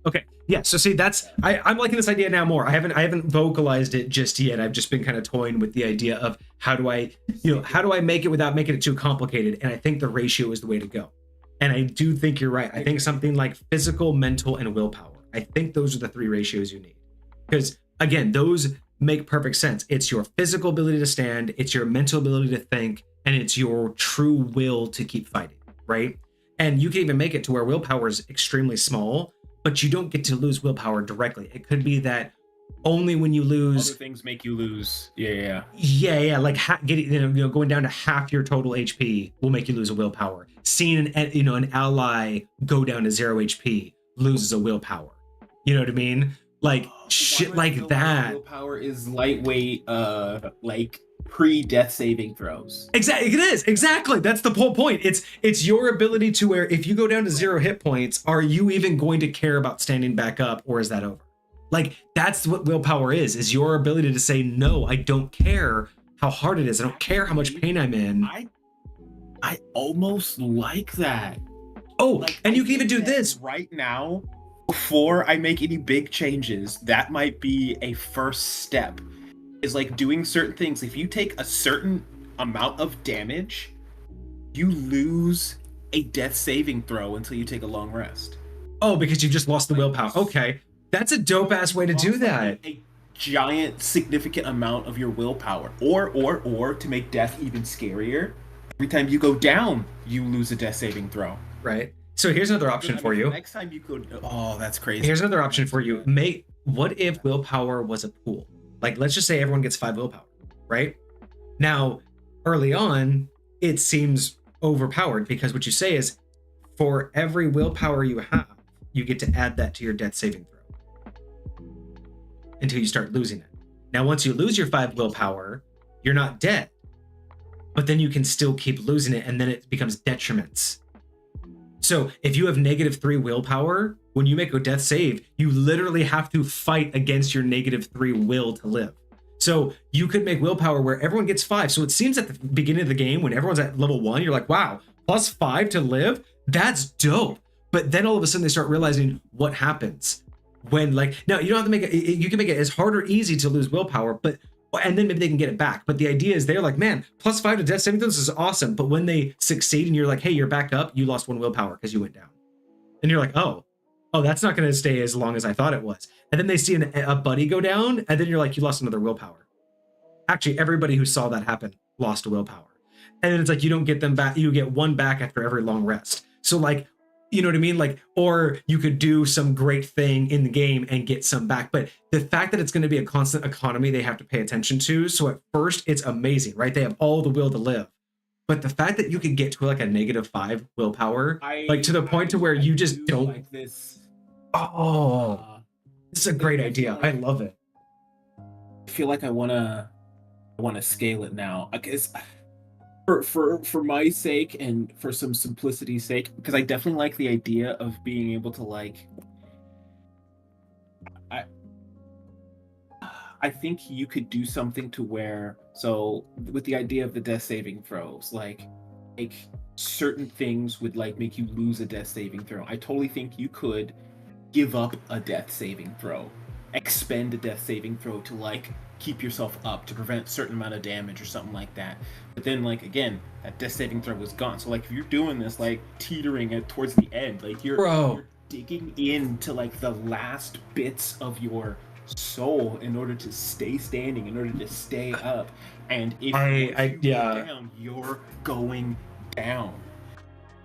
Okay. Yeah. So see, I'm liking this idea now more. I haven't vocalized it just yet. I've just been kind of toying with the idea of how do I make it without making it too complicated? And I think the ratio is the way to go. And I do think you're right. I think something like physical, mental, and willpower. I think those are the 3 ratios you need. Because again, those make perfect sense. It's your physical ability to stand, it's your mental ability to think, and it's your true will to keep fighting. Right? And you can even make it to where willpower is extremely small, but you don't get to lose willpower directly. It could be that only when you lose other things make you lose. Yeah. Like going down to half your total HP will make you lose a willpower. Seeing an ally go down to 0 HP loses a willpower. You know what I mean? Like shit like that. Willpower is lightweight, like pre-death saving throws. Exactly, it is. Exactly. That's the whole point. It's your ability to where if you go down to 0 hit points, are you even going to care about standing back up, or is that over? Like that's what willpower is your ability to say, no, I don't care how hard it is. I don't care how much pain I'm in. I almost like that. Oh, like, and you can even do this right now. Before I make any big changes, that might be a first step. Is like doing certain things. If you take a certain amount of damage, you lose a death saving throw until you take a long rest. Oh, because you've just lost the willpower. Okay. That's a dope ass way to do that. A giant significant amount of your willpower. Or to make death even scarier, every time you go down, you lose a death saving throw. Right. So here's another option for you. Next time you go, oh, that's crazy. Here's another option for you. What if willpower was a pool? Like, let's just say everyone gets 5 willpower, right? Now, early on, it seems overpowered because what you say is, for every willpower you have, you get to add that to your death saving throw until you start losing it. Now, once you lose your 5 willpower, you're not dead, but then you can still keep losing it, and then it becomes detriments. So if you have -3 willpower, when you make a death save, you literally have to fight against your -3 will to live. So you could make willpower where everyone gets 5. So it seems at the beginning of the game, when everyone's at level 1, you're like, wow, +5 to live? That's dope. But then all of a sudden they start realizing what happens when, like, now you don't have to make it, you can make it as hard or easy to lose willpower, but and then maybe they can get it back. But the idea is they're like, man, +5 to death saving throws is awesome. But when they succeed and you're like, hey, you're back up, you lost 1 willpower because you went down. And you're like, oh, that's not going to stay as long as I thought it was. And then they see a buddy go down, and then you're like, you lost another willpower. Actually, everybody who saw that happen lost a willpower. And then it's like, you don't get them back. You get 1 back after every long rest. So like, you know what I mean? Like, or you could do some great thing in the game and get some back. But the fact that it's going to be a constant economy they have to pay attention to. So at first it's amazing, right? They have all the will to live. But the fact that you can get to like a -5 willpower, like to the point to where you just don't like this. Oh, this is a great idea. I love it. I feel like I wanna scale it now. I guess for my sake and for some simplicity's sake, because I definitely like the idea of being able to like. I think you could do something to where, so with the idea of the death saving throws, like certain things would like make you lose a death saving throw. I totally think you could give up a death saving throw, expend a death saving throw to like keep yourself up to prevent a certain amount of damage or something like that. But then like again, that death saving throw was gone. So like if you're doing this like teetering it towards the end, like you're digging into like the last bits of your soul in order to stay standing, in order to stay up. And if you go down, you're going down.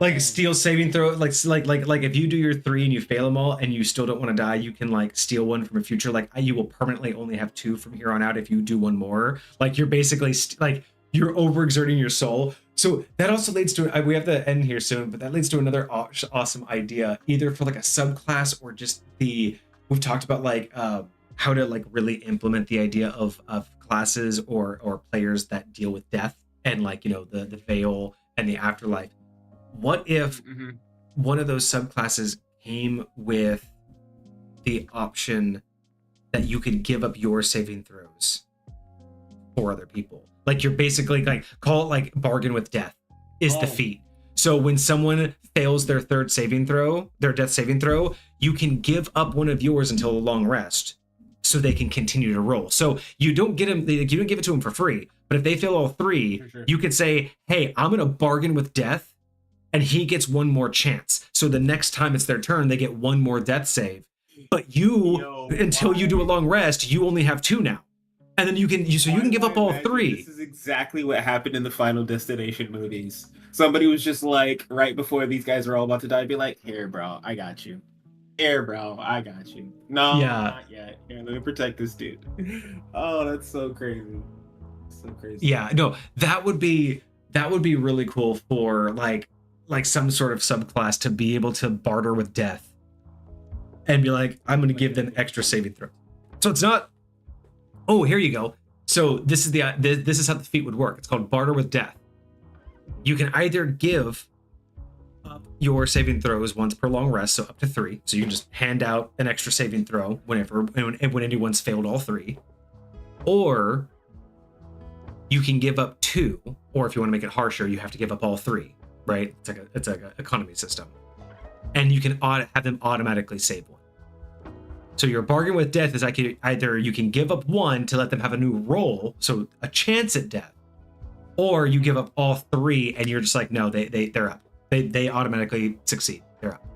Like steal saving throw, like if you do your 3 and you fail them all and you still don't want to die, you can like steal 1 from a future. Like you will permanently only have 2 from here on out if you do 1 more. Like you're basically like you're overexerting your soul. So that also leads to, we have to end here soon, but that leads to another awesome idea, either for like a subclass or just we've talked about like how to like really implement the idea of classes or players that deal with death and like, you know, the veil and the afterlife. What if one of those subclasses came with the option that you could give up your saving throws for other people? Like you're basically like, call it like bargain with death is the feat. So when someone fails their 3rd saving throw, their death saving throw, you can give up one of yours until a long rest so they can continue to roll. So you don't get them, you don't give it to them for free. But if they fail all 3, you could say, hey, I'm going to bargain with death. And he gets 1 more chance. So the next time it's their turn, they get 1 more death save. But until you do a long rest, you only have 2 now. And then you can give up all 3. This is exactly what happened in the Final Destination movies. Somebody was just like, right before these guys are all about to die, be like, here, bro, I got you. Here, bro, I got you. No, not yet. Here, let me protect this dude. Oh, that's so crazy. So crazy. Yeah, no, that would be really cool for like some sort of subclass to be able to barter with death and be like, I'm going to give them extra saving throws. So it's not, oh, here you go. So this is this is how the feat would work. It's called barter with death. You can either give up your saving throws once per long rest, so up to 3. So you can just hand out an extra saving throw when anyone's failed all 3. Or you can give up 2, or if you want to make it harsher, you have to give up all 3. Right? It's like an economy system. And you can have them automatically save 1. So your bargain with death is either you can give up 1 to let them have a new roll, so a chance at death, or you give up all 3 and you're just like, no, they're up. They automatically succeed. They're up.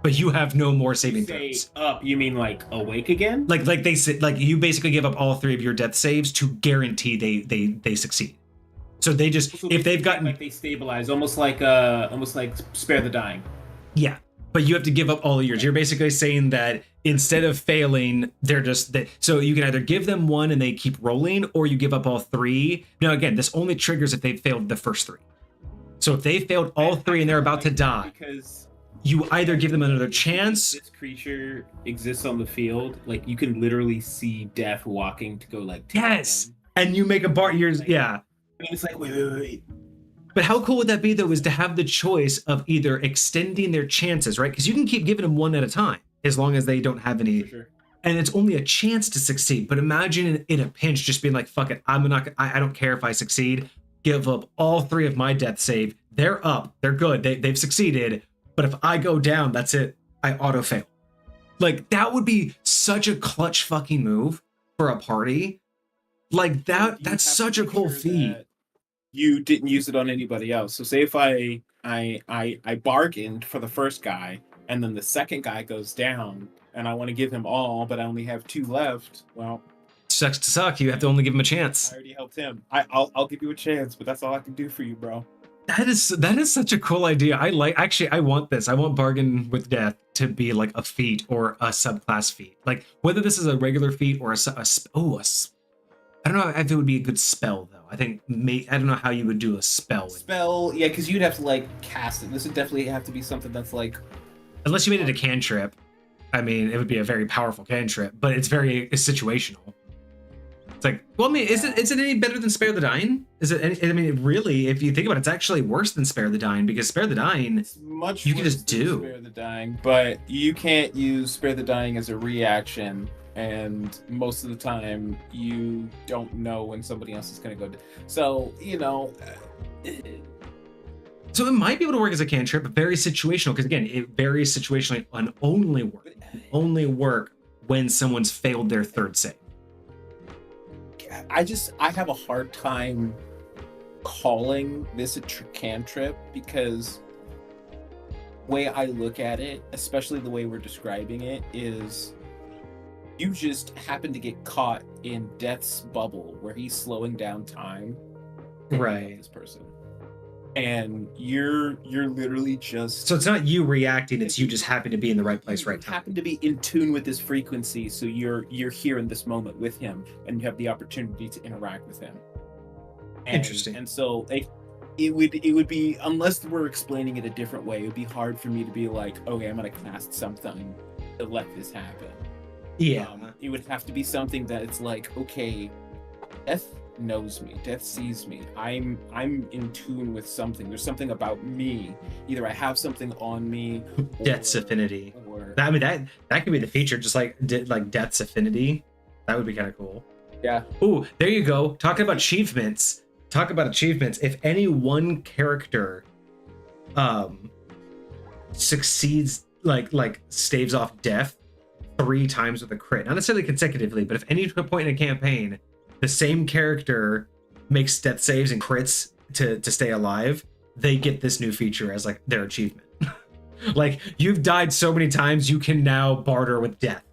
But you have no more saving throws. Up, you mean like awake again? Like they like you basically give up all 3 of your death saves to guarantee they succeed. So they just, if they've gotten, like they stabilize, almost like Spare the Dying. Yeah, but you have to give up all of yours. You're basically saying that instead of failing, they're just so you can either give them 1 and they keep rolling, or you give up all 3. Now again, this only triggers if they failed the first 3. So if they failed all 3 and they're about to die, because you either give them another chance. This creature exists on the field, like you can literally see death walking to go like. Yes, and you make a bar. And it's like, wait. But how cool would that be, though, is to have the choice of either extending their chances, right? Because you can keep giving them 1 at a time as long as they don't have any. Sure. And it's only a chance to succeed. But imagine in a pinch just being like, fuck it, I don't care if I succeed. Give up all 3 of my death save. They're up. They're good. They've succeeded. But if I go down, that's it. I auto fail. Like, that would be such a clutch fucking move for a party. Like You that, have that's to such a make cool sure feat. that you didn't use it on anybody else. So say if I bargained for the first guy, and then the second guy goes down, and I want to give him all, but I only have two left. Well, Sucks to suck. You have to only give him a I chance. already helped him. I'll give you a chance, but that's all I can do for you, bro. That is such a cool idea. I like actually I want this. I want Bargain with Death to be like a feat or a subclass feat. Like whether this is a regular feat or I don't know if it would be a good spell though. I think I don't know how you would do a spell with Spell, yeah, because you'd have to like cast it. This would definitely have to be something that's like unless you made it a cantrip. I mean, it would be a very powerful cantrip, but it's very situational. It's like, well, I mean, is it any better than Spare the Dying? Is it? I mean, really, if you think about it, it's actually worse than Spare the Dying because Spare the Dying, it's much you can worse just than do. Spare the Dying, but you can't use Spare the Dying as a reaction, and most of the time you don't know when somebody else is going to go. So So it might be able to work as a cantrip, but very situational. Because again, it varies situationally and only work when someone's failed their third save. I have a hard time calling this a cantrip because the way I look at it, especially the way we're describing it, is you just happen to get caught in Death's bubble where he's slowing down time. Right. This person. And you're literally just So it's not you reacting, it's you just happen to be in the right place, right time. happen to be in tune with his frequency, so you're here in this moment with him, and you have the opportunity to interact with him. Interesting. And so it would be, unless we're explaining it a different way, it would be hard for me to be like, okay, I'm gonna cast something to let this happen. Yeah. It would have to be something that it's like, okay, Death knows me, Death sees me, I'm in tune with something, there's something about me, either I have something on me, Death's affinity. or I mean that could be the feature, just like Death's affinity. That would be kind of cool. yeah. Ooh, there you go. Talking about achievements. Talk about achievements. If any one character succeeds, like staves off death 3 times with a crit, not necessarily consecutively, but if any point in a campaign the same character makes death saves and crits to stay alive, they get this new feature as like their achievement. Like, you've died so many times, you can now barter with death.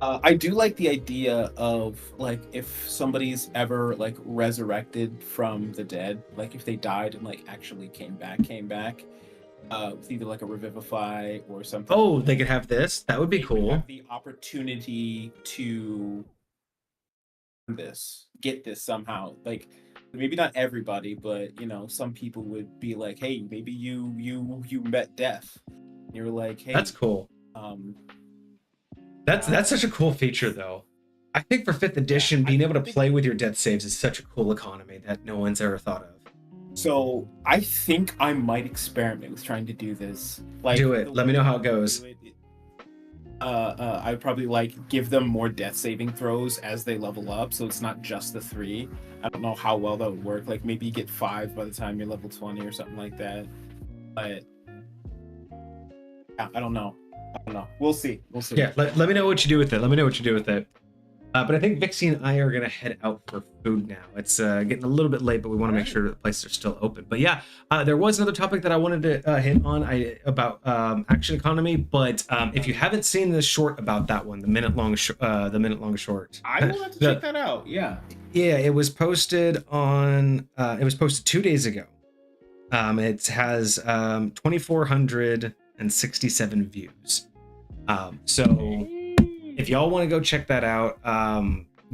I do like the idea of, like, if somebody's ever like resurrected from the dead, like if they died and like actually came back with either like a revivify or something. Oh, they could have this. That would be They would cool. have the opportunity to get this somehow. Like, maybe not everybody, but some people would be like, hey, maybe you met death. You're like, hey, That's cool. That's such a cool feature though. I think for 5th edition, being able to play with your death saves is such a cool economy that no one's ever thought of. So I think I might experiment with trying to do this. Like, do it. Let me know how it goes. I'd probably like give them more death saving throws as they level up, so it's not just the 3. I don't know how well that would work. Like, maybe you get 5 by the time you're level 20 or something like that. But yeah, I don't know. We'll see. Yeah, let me know what you do with it. But I think Vixie and I are gonna head out for food now. It's getting a little bit late, but we want to make sure the places are still open. But yeah, there was another topic that I wanted to hit on about action economy. But if you haven't seen this short about that one, the minute long short, I will have to check that out. Yeah. Yeah, it was posted on. It was posted 2 days ago. It has 2,467 views. So if y'all want to go check that out,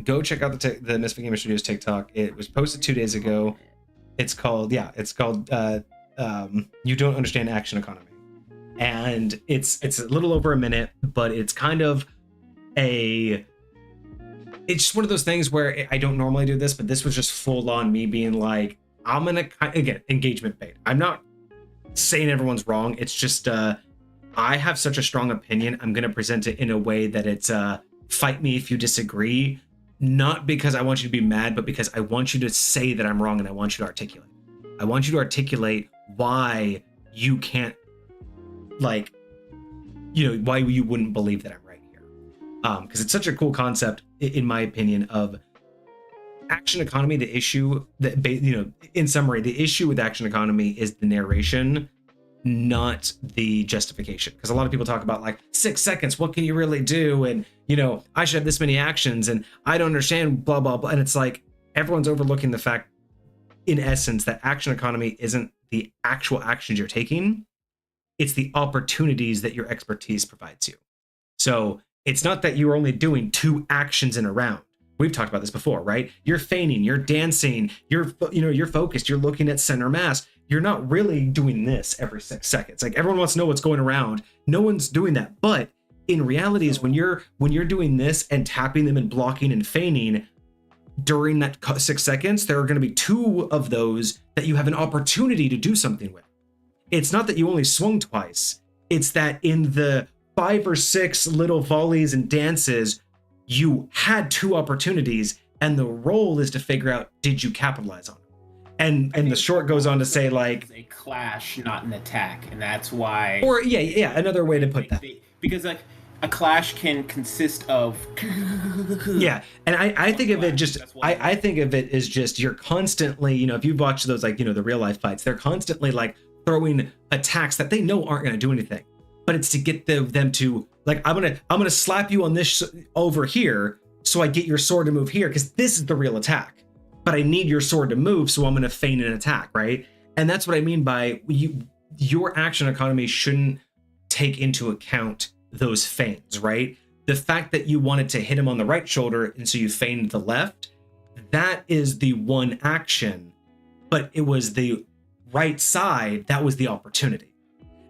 go check out the Misfit Gamer Studios TikTok. It was posted 2 days ago. It's called You Don't Understand Action Economy. And it's a little over a minute, but it's kind of it's just one of those things where I don't normally do this, but this was just full on me being like, I'm gonna, again, engagement bait. I'm not saying everyone's wrong. It's just I have such a strong opinion. I'm going to present it in a way that it's fight me if you disagree, not because I want you to be mad, but because I want you to say that I'm wrong, and I want you to articulate. I want you to articulate why you can't, why you wouldn't believe that I'm right here. Because it's such a cool concept, in my opinion, of action economy, the issue that, in summary, the issue with action economy is the narration, not the justification. Because a lot of people talk about like 6 seconds, what can you really do? And, I should have this many actions and I don't understand, blah, blah, blah. And it's like, everyone's overlooking the fact, in essence, that action economy isn't the actual actions you're taking. It's the opportunities that your expertise provides you. So it's not that you're only doing 2 actions in a round. We've talked about this before, right? You're feigning, you're dancing, you're focused, you're looking at center mass. You're not really doing this every 6 seconds. Like, everyone wants to know what's going around. No one's doing that. But in reality is when you're doing this and tapping them and blocking and feigning during that 6 seconds, there are going to be 2 of those that you have an opportunity to do something with. It's not that you only swung twice. It's that in the 5 or 6 little volleys and dances, you had 2 opportunities, and the role is to figure out, did you capitalize on it? And the short goes on to say, like, it's a clash, not an attack, and that's why. Or yeah, another way to put that. Because like a clash can consist of. Yeah, and I think of it just I think of it as just you're constantly, if you've watched those, like, the real life fights, they're constantly like throwing attacks that they know aren't going to do anything, but it's to get them to, like, I'm gonna slap you on this over here so I get your sword to move here, because this is the real attack, but I need your sword to move, so I'm gonna feign an attack, right? And that's what I mean by your action economy shouldn't take into account those feigns, right? The fact that you wanted to hit him on the right shoulder and so you feigned the left, that is the one action, but it was the right side that was the opportunity.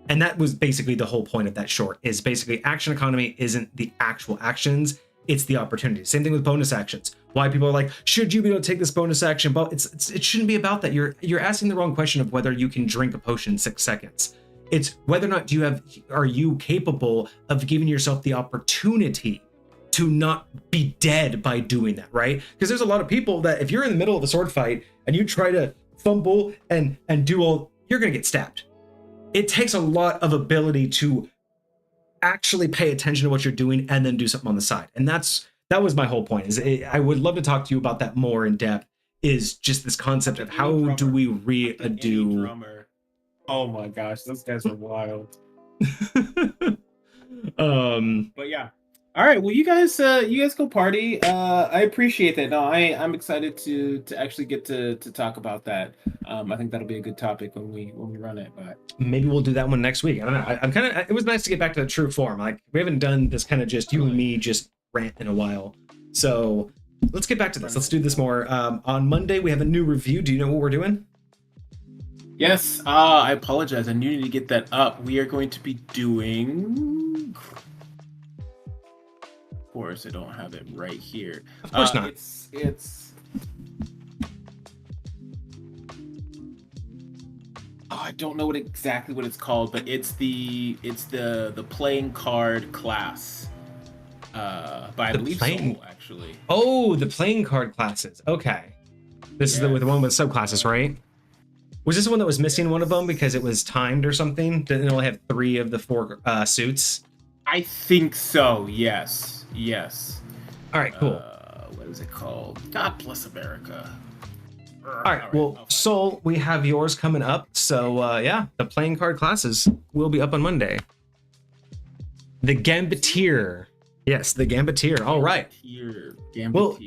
And that was basically the whole point of that short, is basically action economy isn't the actual actions, it's the opportunity. Same thing with bonus actions. Why people are like, should you be able to take this bonus action? But it shouldn't be about that. You're asking the wrong question of whether you can drink a potion in 6 seconds. It's whether or not are you capable of giving yourself the opportunity to not be dead by doing that, right? Because there's a lot of people that if you're in the middle of a sword fight and you try to fumble and do all, you're gonna get stabbed. It takes a lot of ability to actually pay attention to what you're doing and then do something on the side. And that was my whole point. I would love to talk to you about that more in depth. Is just this concept of how do we redo. Oh my gosh, those guys are wild. But yeah. All right, well, you guys go party. I appreciate that. No, I'm excited to actually get to talk about that. I think that'll be a good topic when we run it. But maybe we'll do that one next week. I don't know. I'm kind of. It was nice to get back to the true form. Like, we haven't done this kind of just you and me just rant in a while. So let's get back to this. Let's do this more. On Monday we have a new review. Do you know what we're doing? Yes. I apologize. I need to get that up. We are going to be doing. Of course, I don't have it right here. Of course not. It's. I don't know exactly what it's called, but it's the playing card class. But I believe so, actually. Oh, the playing card classes. Okay. This is the one with subclasses, right? Was this the one that was missing one of them because it was timed or something? Didn't it only have 3 of the 4 suits? I think so. Yes. All right, cool. What is it called? God bless America. All right, well, Soul, we have yours coming up. So, yeah, the playing card classes will be up on Monday. The Gambitier. Yes, the Gambitier. All right. Gambitier. Well,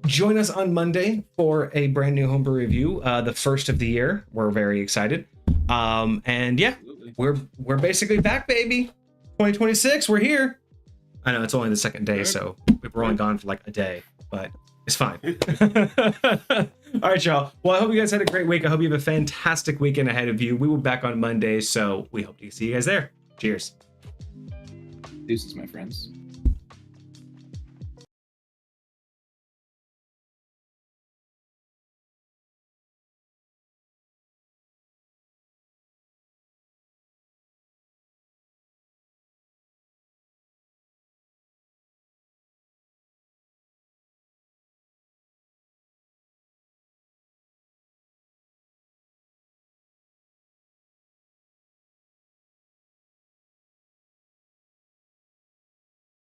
join us on Monday for a brand new homebrew review, the first of the year. We're very excited. And yeah, we're basically back, baby. 2026, we're here. I know it's only the second day, so we're only gone for like a day, but it's fine. All right, y'all. Well, I hope you guys had a great week. I hope you have a fantastic weekend ahead of you. We will be back on Monday, so we hope to see you guys there. Cheers. Deuces, my friends.